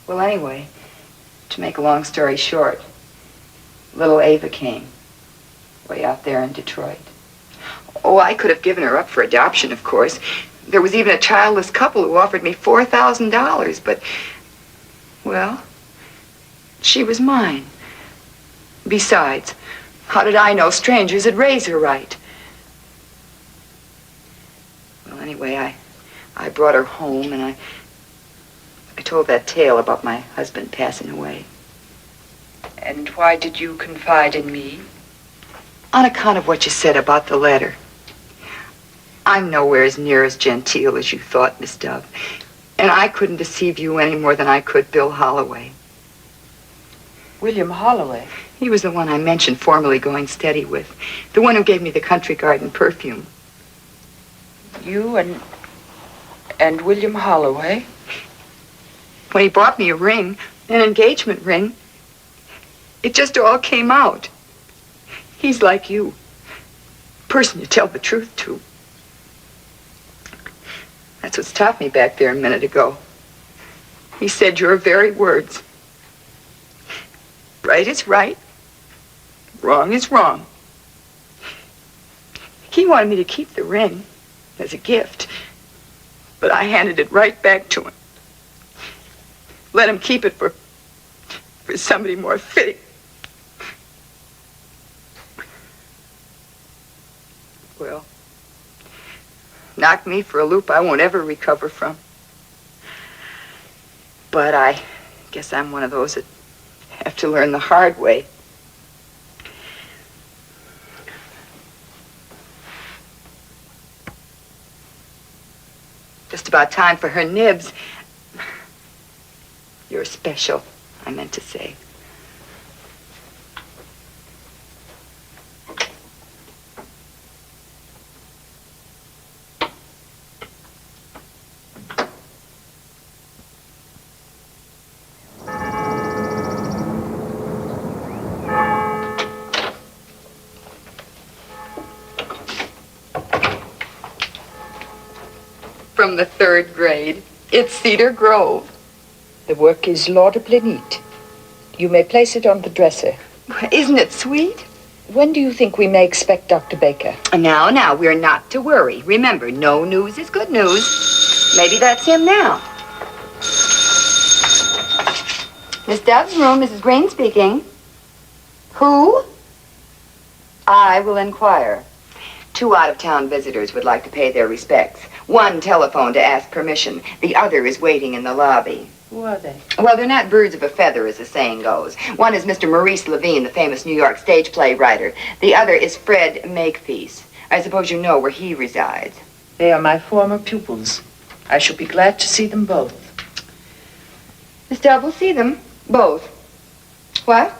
Well, anyway, to make a long story short, little Ava came way out there in Detroit. Oh, I could have given her up for adoption, of course. There was even a childless couple who offered me $4,000, but, well, she was mine. Besides, how did I know strangers would raise her right? Well, anyway, I brought her home, and I told that tale about my husband passing away. And why did you confide in me? On account of what you said about the letter. I'm nowhere as near as genteel as you thought, Miss Dove. And I couldn't deceive you any more than I could Bill Holloway. William Holloway? He was the one I mentioned formerly going steady with. The one who gave me the country garden perfume. You and William Holloway? When he bought me a ring, an engagement ring, it just all came out. He's like you. Person you tell the truth to. That's what stopped me back there a minute ago. He said your very words. Right is right. Wrong is wrong. He wanted me to keep the ring as a gift, but I handed it right back to him. Let him keep it for somebody more fitting. Well, knock me for a loop I won't ever recover from. But I guess I'm one of those that have to learn the hard way. Just about time for her nibs. You're special, I meant to say. From the 3rd grade. It's Cedar Grove. The work is laudably neat. You may place it on the dresser. Isn't it sweet? When do you think we may expect Dr. Baker? Now, we're not to worry. Remember, no news is good news. Maybe that's him now. Miss Dove's room, Mrs. Green speaking. Who? I will inquire. 2 out-of-town visitors would like to pay their respects. One telephoned to ask permission. The other is waiting in the lobby. Who are they? Well, they're not birds of a feather, as the saying goes. One is Mr. Maurice Levine, the famous New York stage play writer. The other is Fred Makepeace. I suppose you know where he resides. They are my former pupils. I shall be glad to see them both. Miss Dove will see them. Both. What?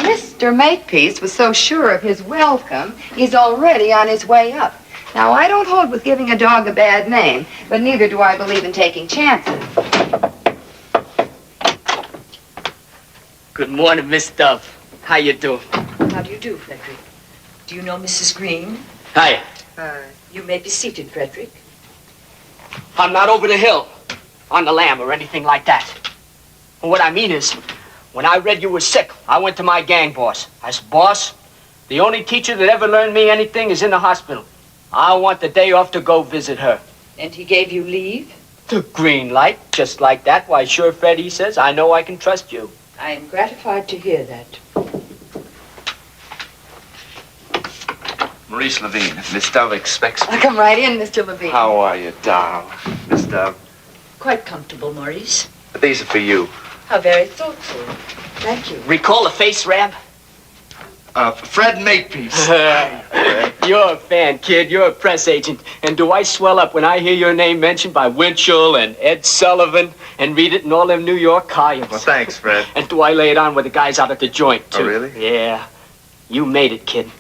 Mr. Makepeace was so sure of his welcome, he's already on his way up. Now, I don't hold with giving a dog a bad name, but neither do I believe in taking chances. Good morning, Miss Dove. How you doing? How do you do, Frederick? Do you know Mrs. Green? Hiya. You may be seated, Frederick. I'm not over the hill, on the lam, or anything like that. And what I mean is, when I read you were sick, I went to my gang boss. I said, boss, the only teacher that ever learned me anything is in the hospital. I want the day off to go visit her. And he gave you leave? The green light, just like that. Why, sure, Fred, he says, I know I can trust you. I am gratified to hear that. Maurice Levine, Miss Dove expects me. Come right in, Mr. Levine. How are you, doll? Miss Dove? Quite comfortable, Maurice. These are for you. How very thoughtful. Thank you. Recall the face, Rab? Fred Makepeace. You're a fan, kid. You're a press agent. And do I swell up when I hear your name mentioned by Winchell and Ed Sullivan and read it in all them New York columns? Well, thanks, Fred. And do I lay it on with the guys out at the joint, too? Oh, really? Yeah. You made it, kid.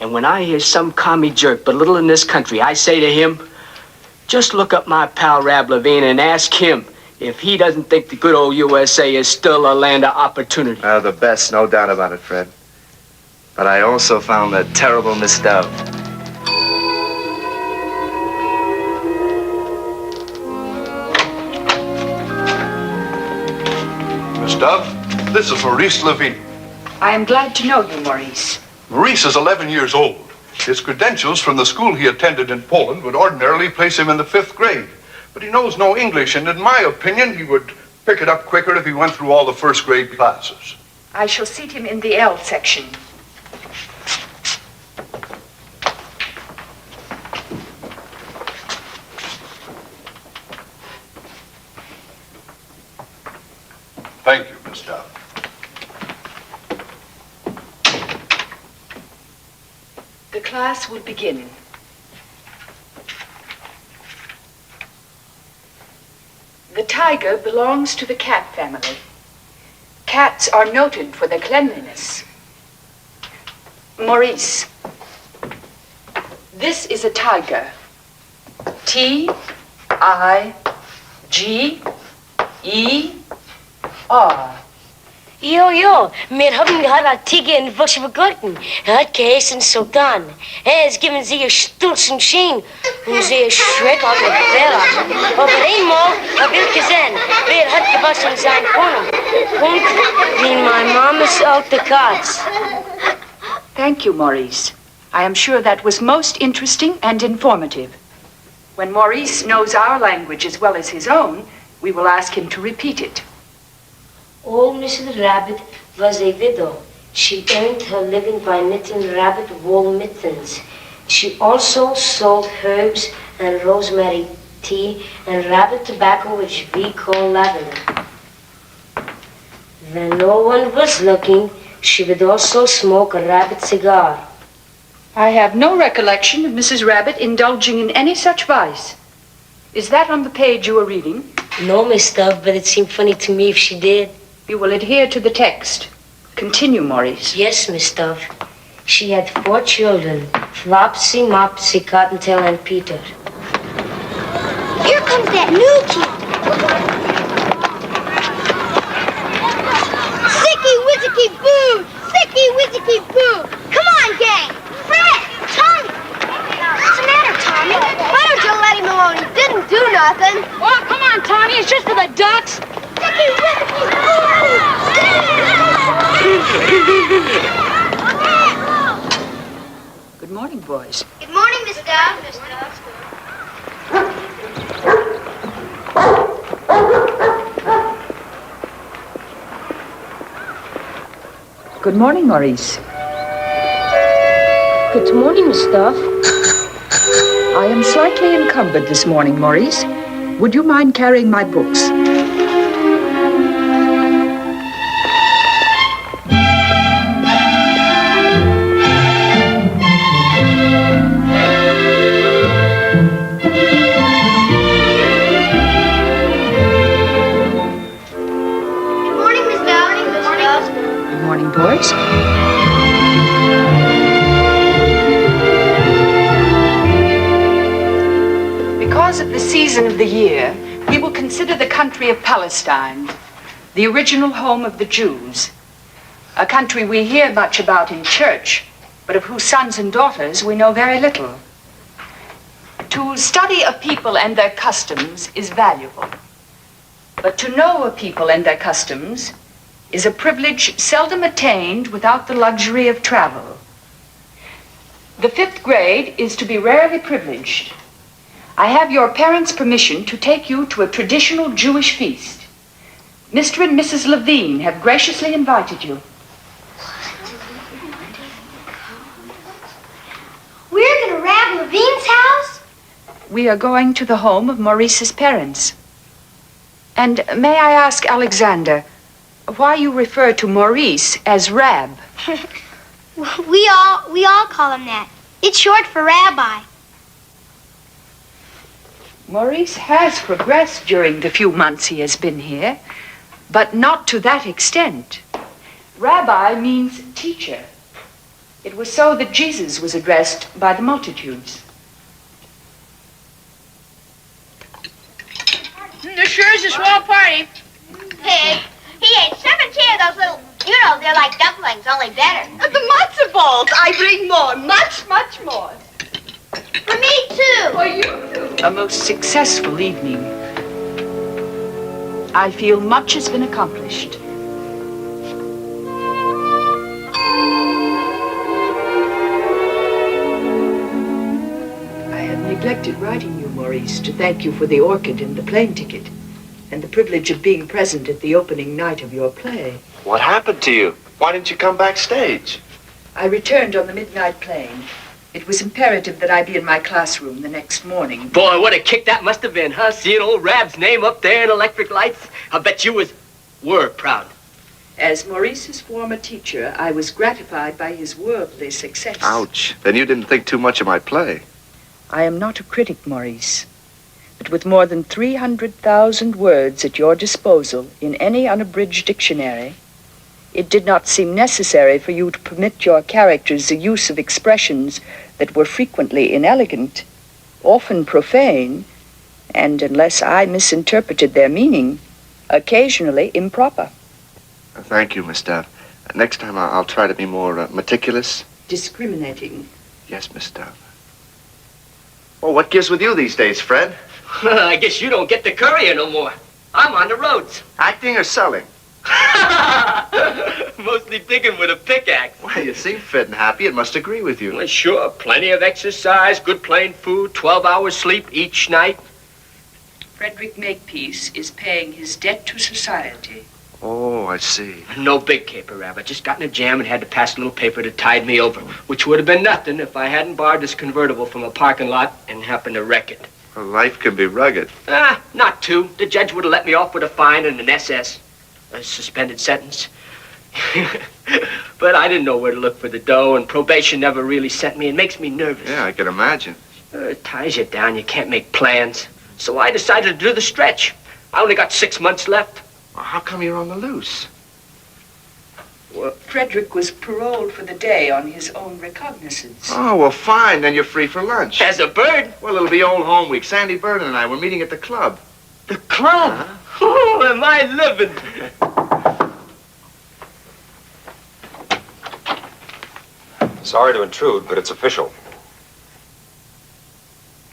And when I hear some commie jerk belittling this country, I say to him, just look up my pal Rab Levine and ask him if he doesn't think the good old USA is still a land of opportunity. The best, no doubt about it, Fred. But I also found that terrible Miss Dove. Miss Dove, this is Maurice Levine. I am glad to know you, Maurice. Maurice is 11 years old. His credentials from the school he attended in Poland would ordinarily place him in the 5th grade. But he knows no English, and in my opinion, he would pick it up quicker if he went through all the 1st grade classes. I shall seat him in the L section. Thank you, Miss Dowd. The class will begin. The tiger belongs to the cat family. Cats are noted for their cleanliness. Maurice, this is a tiger. T-I-G-E-R. Jo, wir haben gerade Tiger in Wasche vergotten. Hat geheißen Sultan. Es geben sie ihr Stolz und Schein und sie Schreck auf den Fehler. Aber einmal habe ich gesehen, wer hat gewaschen sein Pony. Und wie meine Mamas alte Katz. Thank you, Maurice. I am sure that was most interesting and informative. When Maurice knows our language as well as his own, we will ask him to repeat it. Old Mrs. Rabbit was a widow. She earned her living by knitting rabbit wool mittens. She also sold herbs and rosemary tea and rabbit tobacco, which we call lavender. When no one was looking, she would also smoke a rabbit cigar. I have no recollection of Mrs. Rabbit indulging in any such vice. Is that on the page you were reading? No, Miss Stubb, but it seemed funny to me if she did. You will adhere to the text. Continue, Maurice. Yes, Miss Stubb. She had 4 children, Flopsy, Mopsy, Cottontail, and Peter. Here comes that new kid. Sicky wizzicky boo! Sicky wizzicky boo! Come on, gang! Fred! Tommy! What's the matter, Tommy? Why don't you let him alone? He didn't do nothing. Oh, come on, Tommy. It's just for the ducks. Sicky wizzicky Good morning, boys. Good morning, Miss Dove. Good morning, Maurice. Good morning, Miss Duff. I am slightly encumbered this morning, Maurice. Would you mind carrying my books? Boys. Because of the season of the year, we will consider the country of Palestine, the original home of the Jews, a country we hear much about in church, but of whose sons and daughters we know very little. To study a people and their customs is valuable, but to know a people and their customs is a privilege seldom attained without the luxury of travel. The 5th grade is to be rarely privileged. I have your parents' permission to take you to a traditional Jewish feast. Mr. and Mrs. Levine have graciously invited you. We're going to Rab Levine's house? We are going to the home of Maurice's parents. And may I ask, Alexander, why you refer to Maurice as Rab? We all call him that. It's short for Rabbi. Maurice has progressed during the few months he has been here, but not to that extent. Rabbi means teacher. It was so that Jesus was addressed by the multitudes. This sure is a swell party. Pig, he ate 17 of those little, they're like dumplings, only better. The matzo balls. I bring more. Much, much more. For me, too. For you, too. A most successful evening. I feel much has been accomplished. expected writing you, Maurice, to thank you for the orchid and the plane ticket, and the privilege of being present at the opening night of your play. What happened to you? Why didn't you come backstage? I returned on the midnight plane. It was imperative that I be in my classroom the next morning. Boy, what a kick that must have been, huh? Seeing old Rab's name up there in electric lights. I bet you were proud. As Maurice's former teacher, I was gratified by his worldly success. Ouch. Then you didn't think too much of my play. I am not a critic, Maurice. But with more than 300,000 words at your disposal in any unabridged dictionary, it did not seem necessary for you to permit your characters the use of expressions that were frequently inelegant, often profane, and, unless I misinterpreted their meaning, occasionally improper. Thank you, Miss Dove. Next time I'll try to be more meticulous. Discriminating. Yes, Miss Dove. Well, what gives with you these days, Fred? I guess you don't get the courier no more. I'm on the roads. Acting or selling? Mostly digging with a pickaxe. Well, you seem fit and happy. It must agree with you. Well, sure. Plenty of exercise, good plain food, 12 hours sleep each night. Frederick Makepeace is paying his debt to society. Oh, I see. No big caper, Rab. I just got in a jam and had to pass a little paper to tide me over, which would have been nothing if I hadn't borrowed this convertible from a parking lot and happened to wreck it. Well, life can be rugged. Not too. The judge would have let me off with a fine and an SS. A suspended sentence. But I didn't know where to look for the dough, and probation never really sent me. It makes me nervous. Yeah, I can imagine. It ties you down. You can't make plans. So I decided to do the stretch. I only got 6 months left. Well, how come you're on the loose? Well, Frederick was paroled for the day on his own recognizance. Oh, well, fine. Then you're free for lunch. As a bird? Well, it'll be old home week. Sandy Vernon and I, we're meeting at the club. The club? Oh, am I living? Sorry to intrude, but it's official.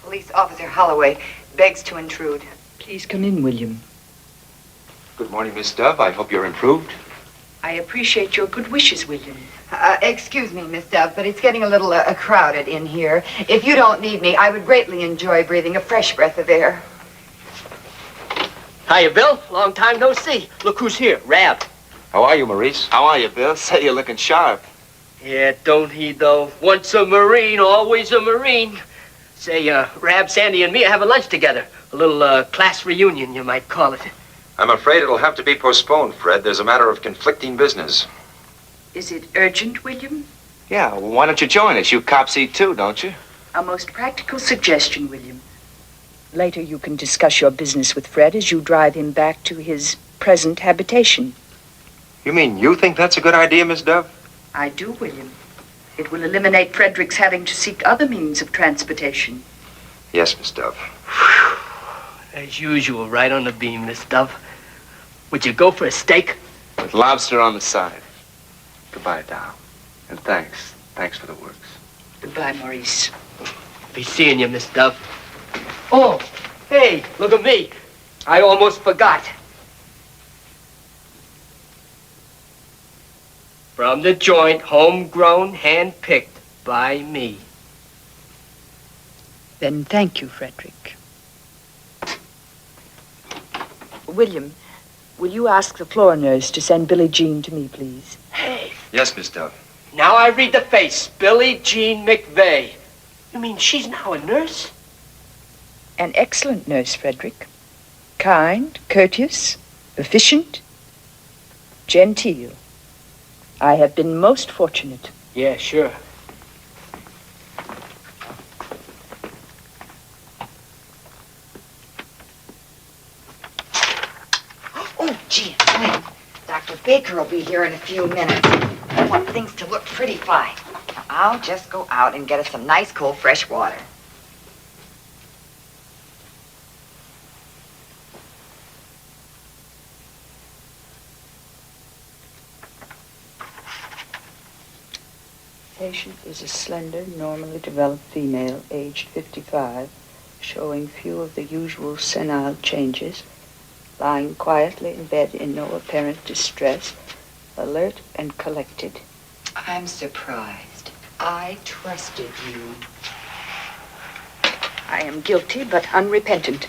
Police Officer Holloway begs to intrude. Please come in, William. Good morning, Miss Dove. I hope you're improved. I appreciate your good wishes, William. Excuse me, Miss Dove, but it's getting a little crowded in here. If you don't need me, I would greatly enjoy breathing a fresh breath of air. Hiya, Bill. Long time no see. Look who's here, Rab. How are you, Maurice? How are you, Bill? Say you're looking sharp. Yeah, don't he, though? Once a Marine, always a Marine. Say, Rab, Sandy, and me are having lunch together. A little class reunion, you might call it. I'm afraid it'll have to be postponed, Fred. There's a matter of conflicting business. Is it urgent, William? Yeah, well, why don't you join us? You cops eat too, don't you? A most practical suggestion, William. Later you can discuss your business with Fred as you drive him back to his present habitation. You mean you think that's a good idea, Miss Dove? I do, William. It will eliminate Frederick's having to seek other means of transportation. Yes, Miss Dove. As usual, right on the beam, Miss Dove. Would you go for a steak? With lobster on the side. Goodbye, Dow. And thanks. Thanks for the works. Goodbye, Maurice. Be seeing you, Miss Dove. Oh, hey, look at me. I almost forgot. From the joint, homegrown, hand-picked by me. Then thank you, Frederick. William, will you ask the floor nurse to send Billie Jean to me, please? Hey, Yes, Miss Dove. now I read the face. Billie Jean McVeigh. You mean she's now a nurse? An excellent nurse, Frederick. Kind, courteous, efficient, genteel. I have been most fortunate. Yeah, sure. Oh, gee, Dr. Baker will be here in a few minutes. I want things to look pretty fine. Now, I'll just go out and get us some nice, cold, fresh water. Patient is a slender, normally developed female, aged 55, showing few of the usual senile changes, lying quietly in bed in no apparent distress, alert and collected. I'm surprised. I trusted you. I am guilty but unrepentant.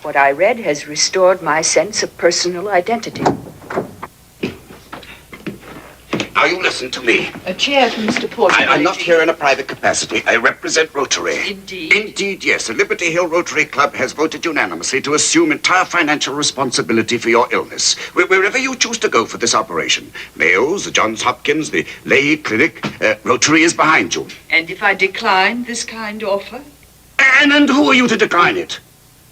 What I read has restored my sense of personal identity. Now you listen to me. A chair for Mr. Porter. I'm not here in a private capacity. I represent Rotary. Indeed? Indeed, yes. The Liberty Hill Rotary Club has voted unanimously to assume entire financial responsibility for your illness. Wherever you choose to go for this operation, Mayo's, the Johns Hopkins, the Lay Clinic, Rotary is behind you. And if I decline this kind offer? And who are you to decline it?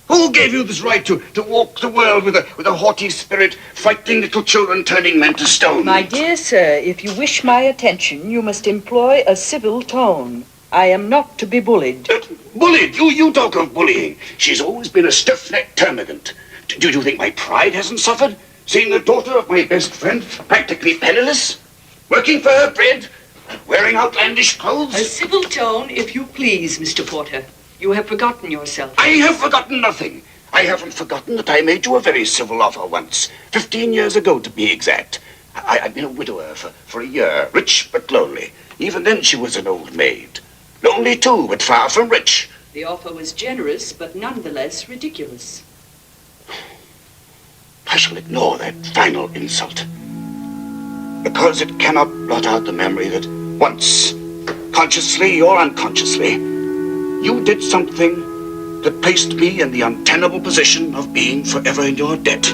Who gave you this right to walk the world with a haughty spirit, frightening little children, turning men to stone? My dear sir, if you wish my attention, you must employ a civil tone. I am not to be bullied. Bullied? You talk of bullying. She's always been a stiff-necked termagant. Do you think my pride hasn't suffered? Seeing the daughter of my best friend practically penniless? Working for her bread? Wearing outlandish clothes? A civil tone, if you please, Mr. Porter. You have forgotten yourself. I have forgotten nothing. I haven't forgotten that I made you a very civil offer once. 15 years ago, to be exact. I've been a widower for a year, rich but lonely. Even then she was an old maid. Lonely too, but far from rich. The offer was generous, but nonetheless ridiculous. I shall ignore that final insult. Because it cannot blot out the memory that once, consciously or unconsciously, you did something that placed me in the untenable position of being forever in your debt.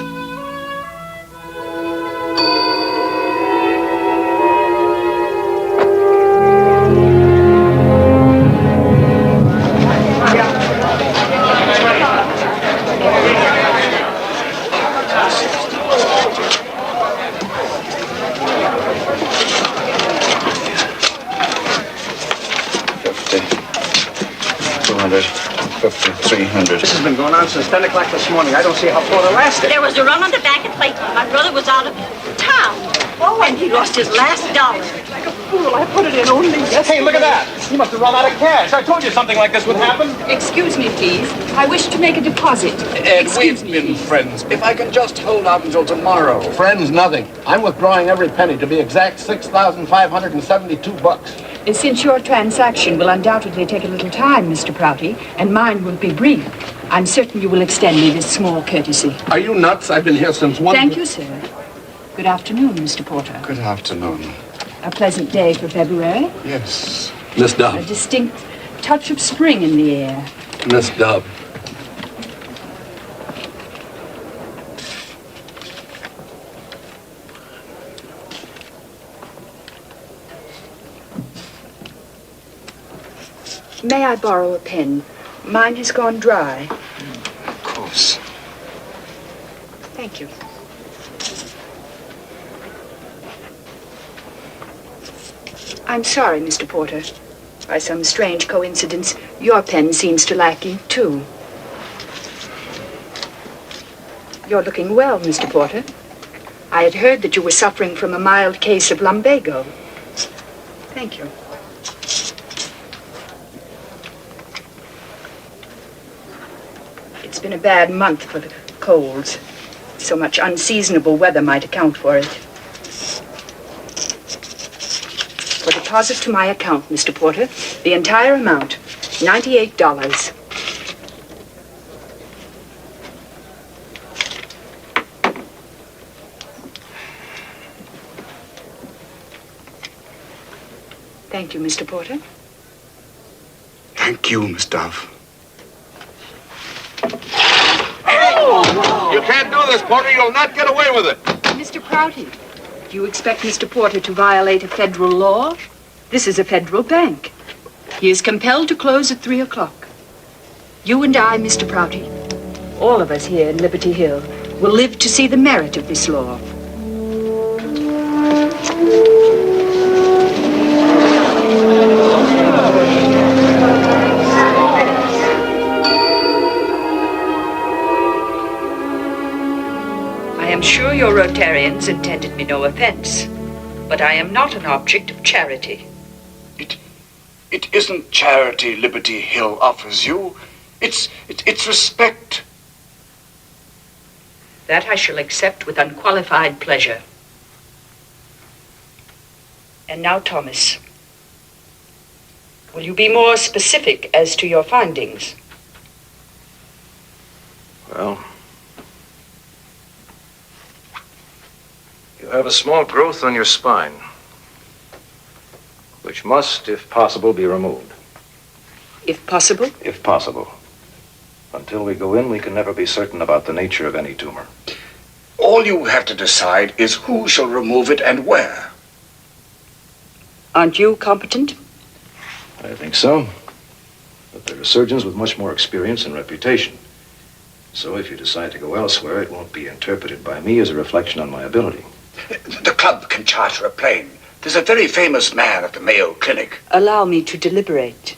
This has been going on since 10 o'clock this morning. I don't see how far it lasted. There was a run on the back at Clayton. My brother was out of town. Oh, and he lost his last dollar. Like a fool, I put it in only yesterday. Hey, look at that. You must have run out of cash. I told you something like this would happen. Excuse me, please. I wish to make a deposit. We've been friends. If I can just hold out until tomorrow. Friends, nothing. I'm withdrawing every penny. To be exact, $6,572. Since your transaction will undoubtedly take a little time, Mr. Prouty, and mine will be brief, I'm certain you will extend me this small courtesy. Are you nuts? I've been here since 1... Thank you, sir. Good afternoon, Mr. Porter. Good afternoon. A pleasant day for February. Yes. Miss Dove. A distinct touch of spring in the air. Miss Dove. May I borrow a pen? Mine has gone dry. Of course. Thank you. I'm sorry, Mr. Porter. By some strange coincidence, your pen seems to lack ink, too. You're looking well, Mr. Porter. I had heard that you were suffering from a mild case of lumbago. Thank you. It's been a bad month for the colds. So much unseasonable weather might account for it. For deposit to my account, Mr. Porter, the entire amount, $98. Thank you, Mr. Porter. Thank you, Miss Dove. You can't do this, Porter. You'll not get away with it. Mr. Prouty, do you expect Mr. Porter to violate a federal law? This is a federal bank. He is compelled to close at 3 o'clock. You and I, Mr. Prouty, all of us here in Liberty Hill, will live to see the merit of this law. I am sure your Rotarians intended me no offense, but I am not an object of charity. It isn't charity Liberty Hill offers you. It's respect. That I shall accept with unqualified pleasure. And now, Thomas, Will you be more specific as to your findings? Well, you have a small growth on your spine, which must, if possible, be removed. If possible? If possible. Until we go in, we can never be certain about the nature of any tumor. All you have to decide is who shall remove it and where. Aren't you competent? I think so. But there are surgeons with much more experience and reputation. So if you decide to go elsewhere, it won't be interpreted by me as a reflection on my ability. The club can charter a plane. There's a very famous man at the Mayo Clinic. Allow me to deliberate.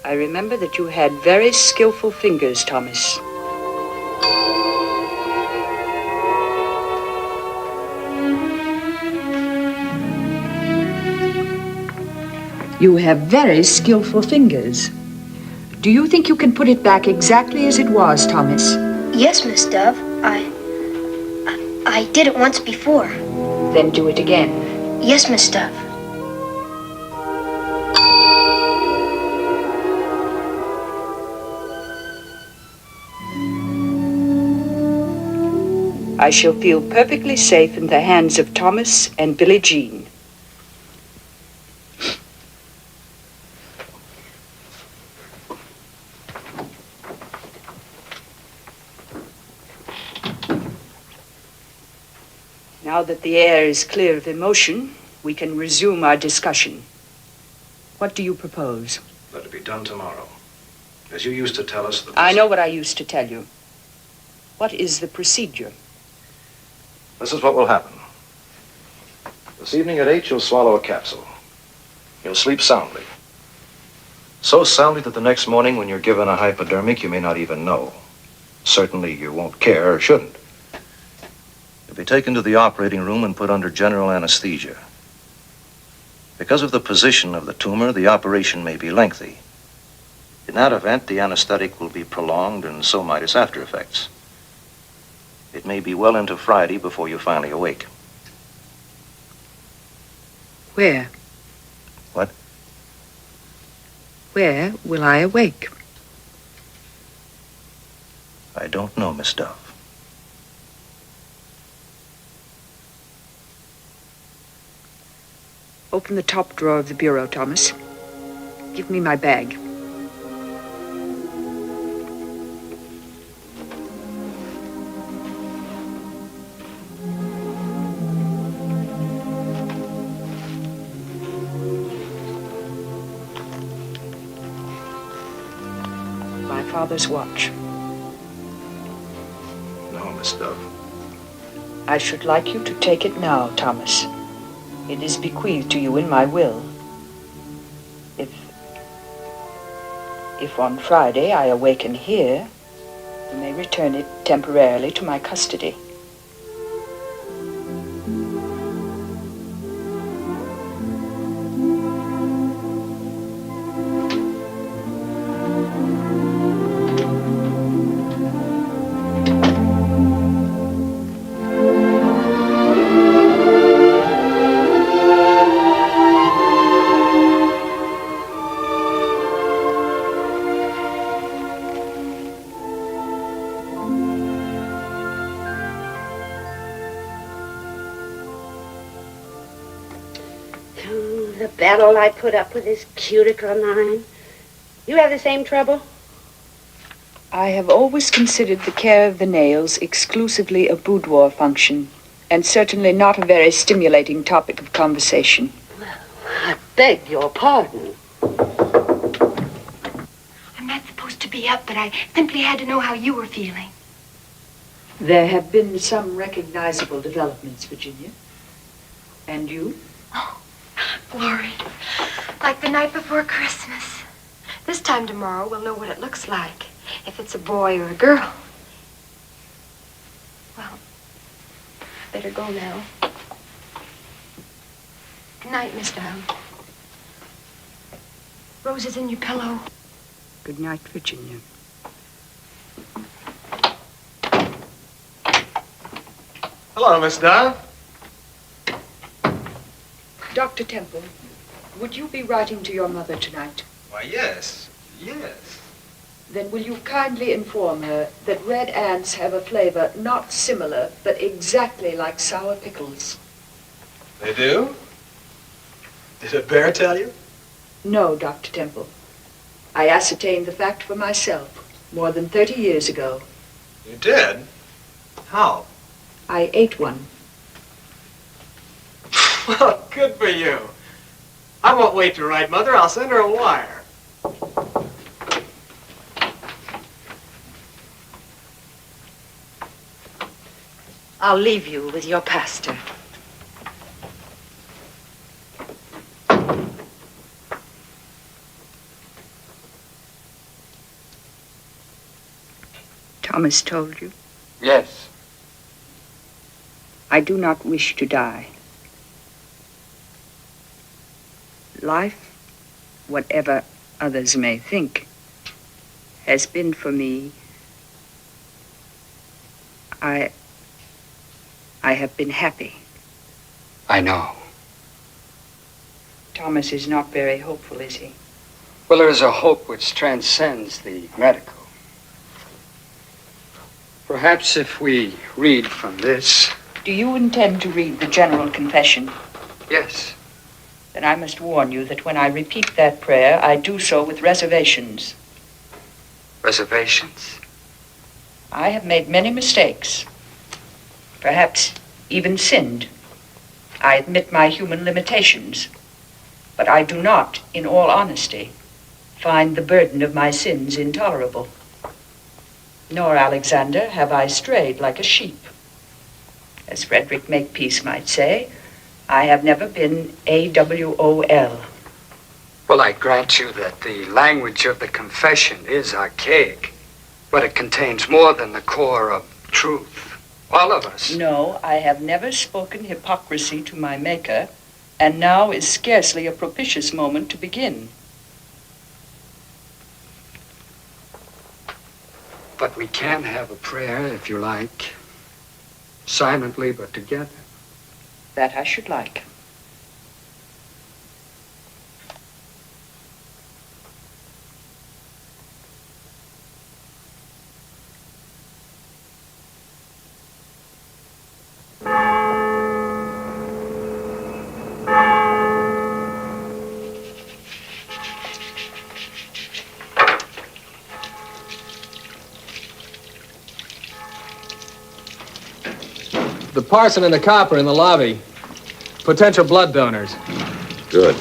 I remember that you had very skillful fingers, Thomas. You have very skillful fingers. Do you think you can put it back exactly as it was, Thomas? Yes, Miss Dove. I did it once before. Then do it again. Yes, Miss Dove. I shall feel perfectly safe in the hands of Thomas and Billie Jean. Now that the air is clear of emotion, we can resume our discussion. What do you propose? Let it be done tomorrow. As you used to tell us, I know what I used to tell you. What is the procedure? This is what will happen. This evening at 8, you'll swallow a capsule. You'll sleep soundly. So soundly that the next morning when you're given a hypodermic, you may not even know. Certainly you won't care or shouldn't. You'll be taken to the operating room and put under general anesthesia. Because of the position of the tumor, the operation may be lengthy. In that event, the anesthetic will be prolonged, and so might its after effects. It may be well into Friday before you finally awake. Where? What? Where will I awake? I don't know, Miss Dove. Open the top drawer of the bureau, Thomas. Give me my bag. My father's watch. No, Miss Dove. I should like you to take it now, Thomas. It is bequeathed to you in my will. If on Friday I awaken here, you may return it temporarily to my custody. The battle I put up with this cuticle of mine. You have the same trouble? I have always considered the care of the nails exclusively a boudoir function, and certainly not a very stimulating topic of conversation. I beg your pardon. I'm not supposed to be up, but I simply had to know how you were feeling. There have been some recognizable developments, Virginia. And you? Glory. Like the night before Christmas. This time tomorrow, we'll know what it looks like. If it's a boy or a girl. Well, better go now. Good night, Miss Dove. Roses in your pillow. Good night, Virginia. Hello, Miss Dove. Dr. Temple, would you be writing to your mother tonight? Why, yes. Yes. Then will you kindly inform her that red ants have a flavor not similar, but exactly like sour pickles? They do? Did a bear tell you? No, Dr. Temple. I ascertained the fact for myself more than 30 years ago. You did? How? I ate one. Well, good for you. I won't wait to write, Mother. I'll send her a wire. I'll leave you with your pastor. Thomas told you? Yes. I do not wish to die. Life, whatever others may think, has been for me. I have been happy. I know. Thomas is not very hopeful, is he? Well, there is a hope which transcends the medical. Perhaps if we read from this. Do you intend to read the general confession? Yes. Then I must warn you that when I repeat that prayer, I do so with reservations. Reservations? I have made many mistakes. Perhaps even sinned. I admit my human limitations. But I do not, in all honesty, find the burden of my sins intolerable. Nor, Alexander, have I strayed like a sheep. As Frederick Makepeace might say, I have never been AWOL. Well, I grant you that the language of the confession is archaic, but it contains more than the core of truth. All of us. No, I have never spoken hypocrisy to my Maker, and now is scarcely a propitious moment to begin. But we can have a prayer, if you like, silently but together. That I should like. The parson and the copper in the lobby. Potential blood donors. Good.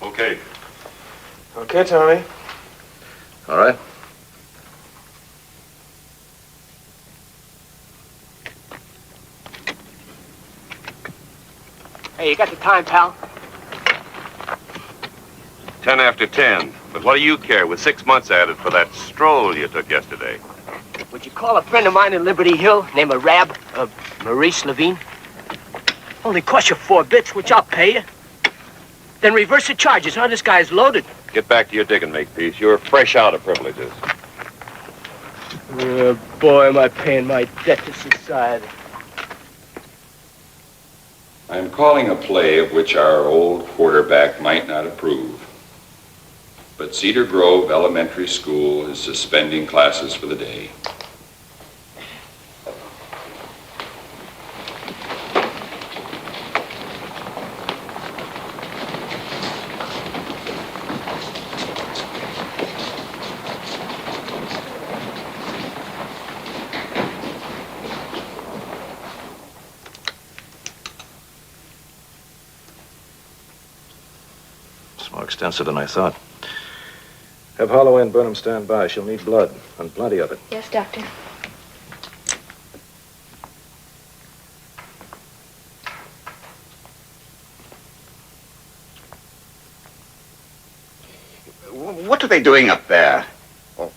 Okay. Okay, Tommy. All right. Hey, you got the time, pal? 10 after 10. But what do you care with 6 months added for that stroll you took yesterday? Would you call a friend of mine in Liberty Hill, named Maurice Levine? Only cost you 4 bits, which I'll pay you. Then reverse the charges, huh? This guy's loaded. Get back to your digging, Makepeace. You're fresh out of privileges. Boy, am I paying my debt to society. I am calling a play of which our old quarterback might not approve. But Cedar Grove Elementary School is suspending classes for the day. It's more extensive than I thought. Have Holloway and Burnham stand by. She'll need blood, and plenty of it. Yes, Doctor. What are they doing up there? Or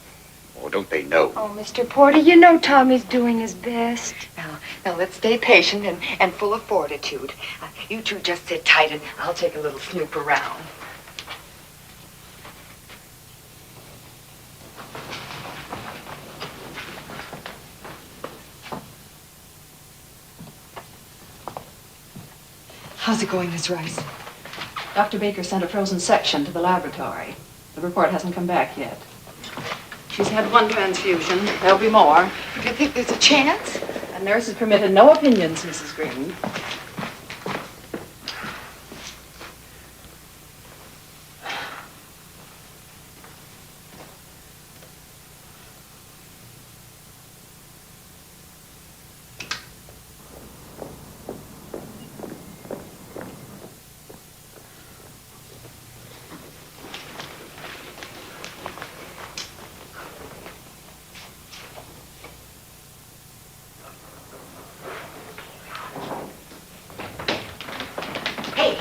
don't they know? Oh, Mr. Porter, you know Tommy's doing his best. Now let's stay patient and full of fortitude. You two just sit tight and I'll take a little snoop around. How's it going, Miss Rice? Dr. Baker sent a frozen section to the laboratory. The report hasn't come back yet. She's had one transfusion. There'll be more. Do you think there's a chance? A nurse has permitted no opinions, Mrs. Green. Hey,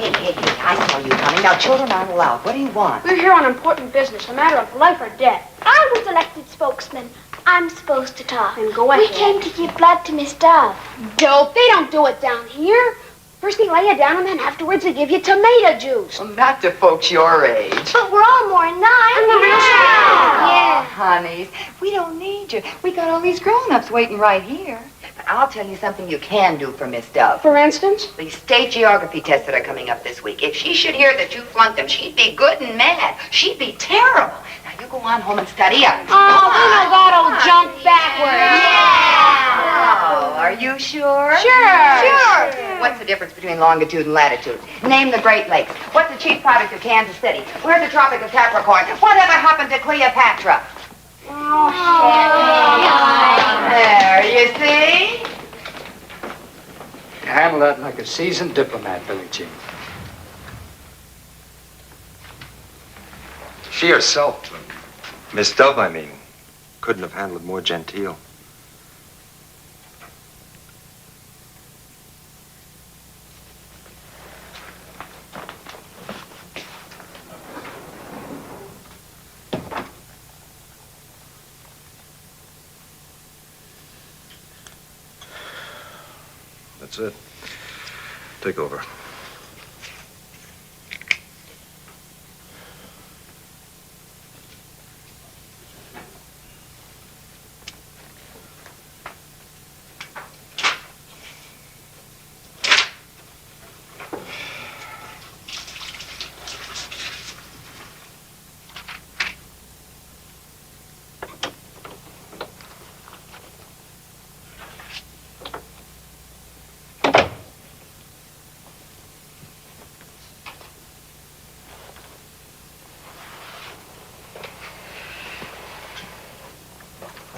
I saw you coming. Now, children aren't allowed. What do you want? We're here on important business, a matter of life or death. I was elected spokesman. I'm supposed to talk. Then go ahead. We came to give blood to Miss Dove. Dope. They don't do it down here. First they lay you down, and then afterwards they give you tomato juice. Well, not to folks your age. But we're all more than 9. Yeah, honeys, we don't need you. We got all these grown-ups waiting right here. But I'll tell you something you can do for Miss Dove. For instance? The state geography tests that are coming up this week. If she should hear that you flunked them, she'd be good and mad. She'd be terrible. Now, you go on home and study up. Oh, we know that old junk backwards. Oh, are you sure? Sure. What's the difference between longitude and latitude? Name the Great Lakes. What's the chief product of Kansas City? Where's the Tropic of Capricorn? Whatever happened to Cleopatra? Oh, There, you see? You handle that like a seasoned diplomat, Billie Jean. She herself, Miss Dove, I mean, couldn't have handled it more genteel. That's it. Take over.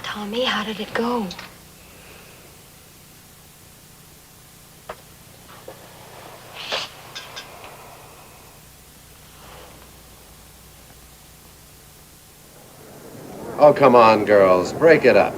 Tommy, how did it go? Oh, come on, girls. Break it up.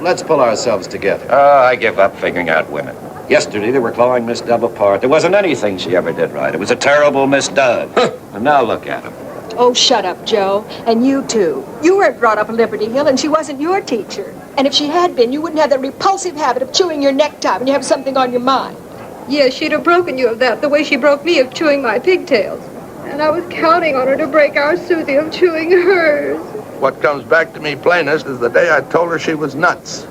Let's pull ourselves together. I give up figuring out women. Yesterday, they were clawing Miss Dove apart. There wasn't anything she ever did right. It was a terrible Miss Dove. And now look at him. Oh, shut up, Joe. And you, too. You weren't brought up at Liberty Hill, and she wasn't your teacher. And if she had been, you wouldn't have that repulsive habit of chewing your necktie when you have something on your mind. Yes, she'd have broken you of that the way she broke me of chewing my pigtails. And I was counting on her to break our Susie of chewing hers. What comes back to me plainest is the day I told her she was nuts.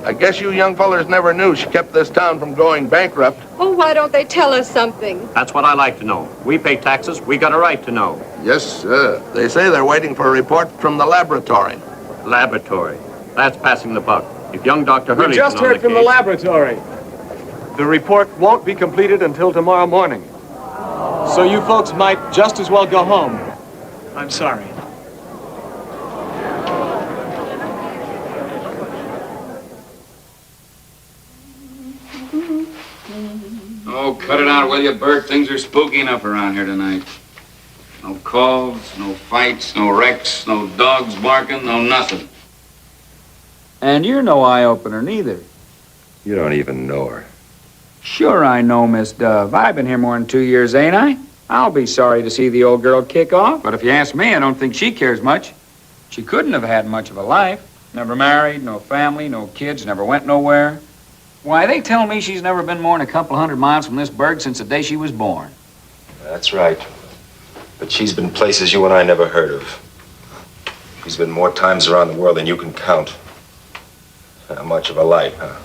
I guess you young fellers never knew she kept this town from going bankrupt. Oh, why don't they tell us something? That's what I like to know. We pay taxes. We got a right to know. Yes, sir. They say they're waiting for a report from the laboratory. Laboratory. That's passing the buck. If young Dr. Hurley's We just heard from the laboratory. The report won't be completed until tomorrow morning. So you folks might just as well go home. I'm sorry. Oh, cut it out, will you, Bert? Things are spooky enough around here tonight. No calls, no fights, no wrecks, no dogs barking, no nothing. And you're no eye-opener, neither. You don't even know her. Sure I know, Miss Dove. I've been here more than 2 years, ain't I? I'll be sorry to see the old girl kick off, but if you ask me, I don't think she cares much. She couldn't have had much of a life. Never married, no family, no kids, never went nowhere. Why, they tell me she's never been more than a couple 100 miles from this burg since the day she was born. That's right. But she's been places you and I never heard of. She's been more times around the world than you can count. How much of a life, huh?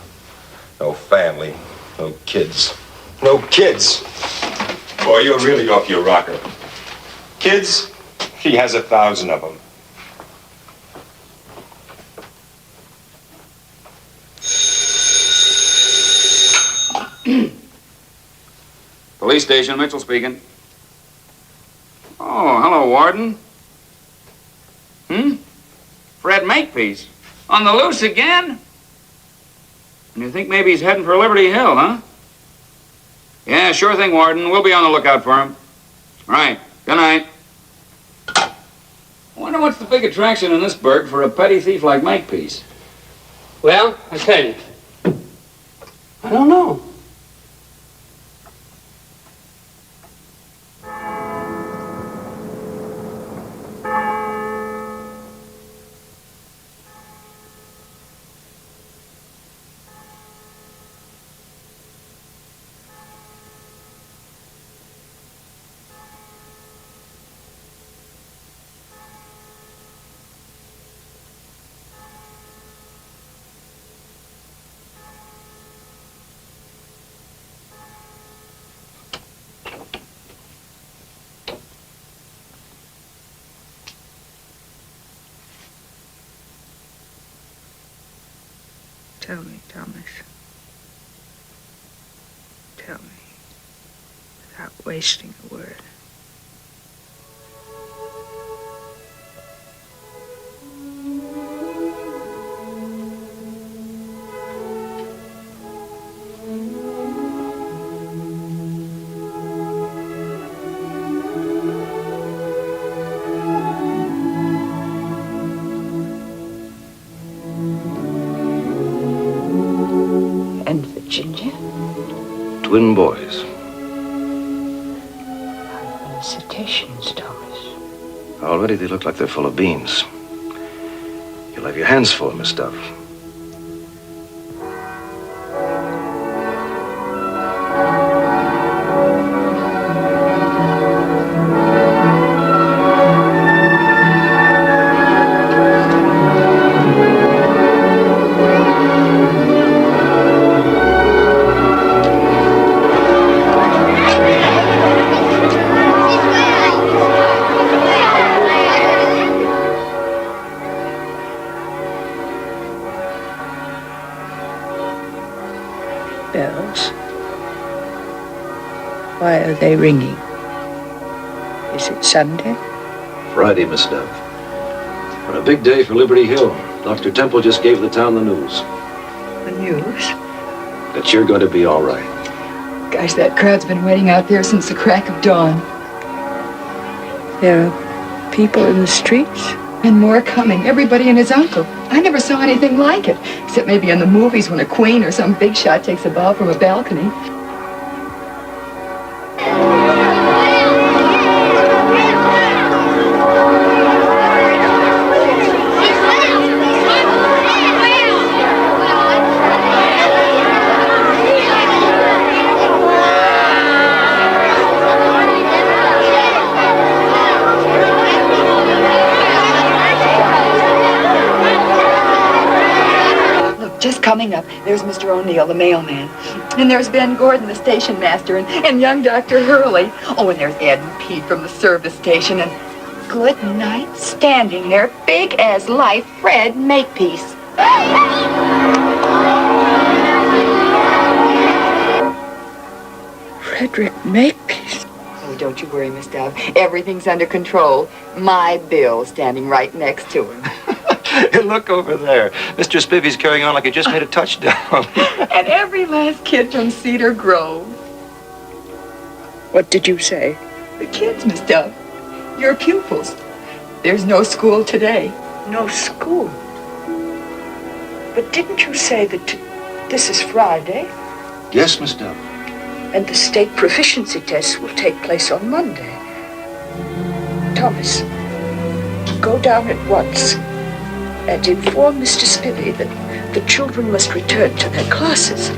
No family, no kids. No kids! Boy, you're really off your rocker. Kids, she has 1,000 of them. Police station, Mitchell speaking. Oh, hello, Warden. Fred Makepeace. On the loose again? And you think maybe he's heading for Liberty Hill, huh? Yeah, sure thing, Warden. We'll be on the lookout for him. Right. Good night. I wonder what's the big attraction in this burg for a petty thief like Makepeace? Well, I tell you, I don't know. Tell me, Thomas. Tell me, without wasting a word. And Virginia? Twin boys. Felicitations, Thomas. Already they look like they're full of beans. You'll have your hands full, Miss Dove. Bells. Why are they ringing? Is it Sunday? Friday, Miss Dove. What a big day for Liberty Hill. Dr. Temple just gave the town the news. The news? That you're going to be all right. Gosh, that crowd's been waiting out there since the crack of dawn. There are people in the streets? And more coming. Everybody and his uncle. I never saw anything like it, except maybe in the movies when a queen or some big shot takes a ball from a balcony. Just coming up, there's Mr. O'Neill, the mailman. And there's Ben Gordon, the station master, and young Dr. Hurley. Oh, and there's Ed and Pete from the service station, and good night, standing there, big as life, Fred Makepeace. Frederick Makepeace. Oh, don't you worry, Miss Dove. Everything's under control. My Bill standing right next to him. Look over there. Mr. Spivy's carrying on like he just made a touchdown. And every last kid from Cedar Grove. What did you say? The kids, Miss Dove. Your pupils. There's no school today. No school? But didn't you say that this is Friday? Yes, Miss Dove. And the state proficiency tests will take place on Monday. Thomas, go down at once and inform Mr. Spivey that the children must return to their classes.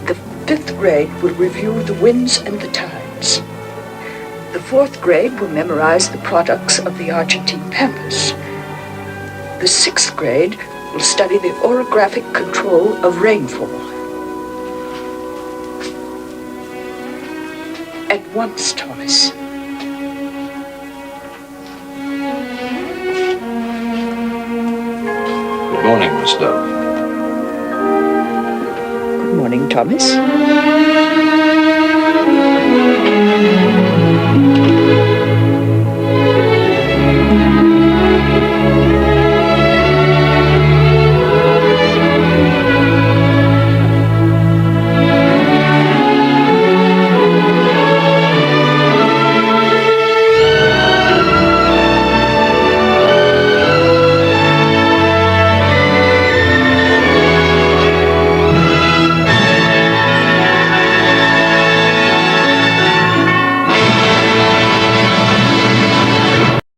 The 5th grade will review the winds and the tides. The 4th grade will memorize the products of the Argentine pampas. The 6th grade will study the orographic control of rainfall. At once, Thomas. Good morning, Miss Dove. Good morning, Thomas.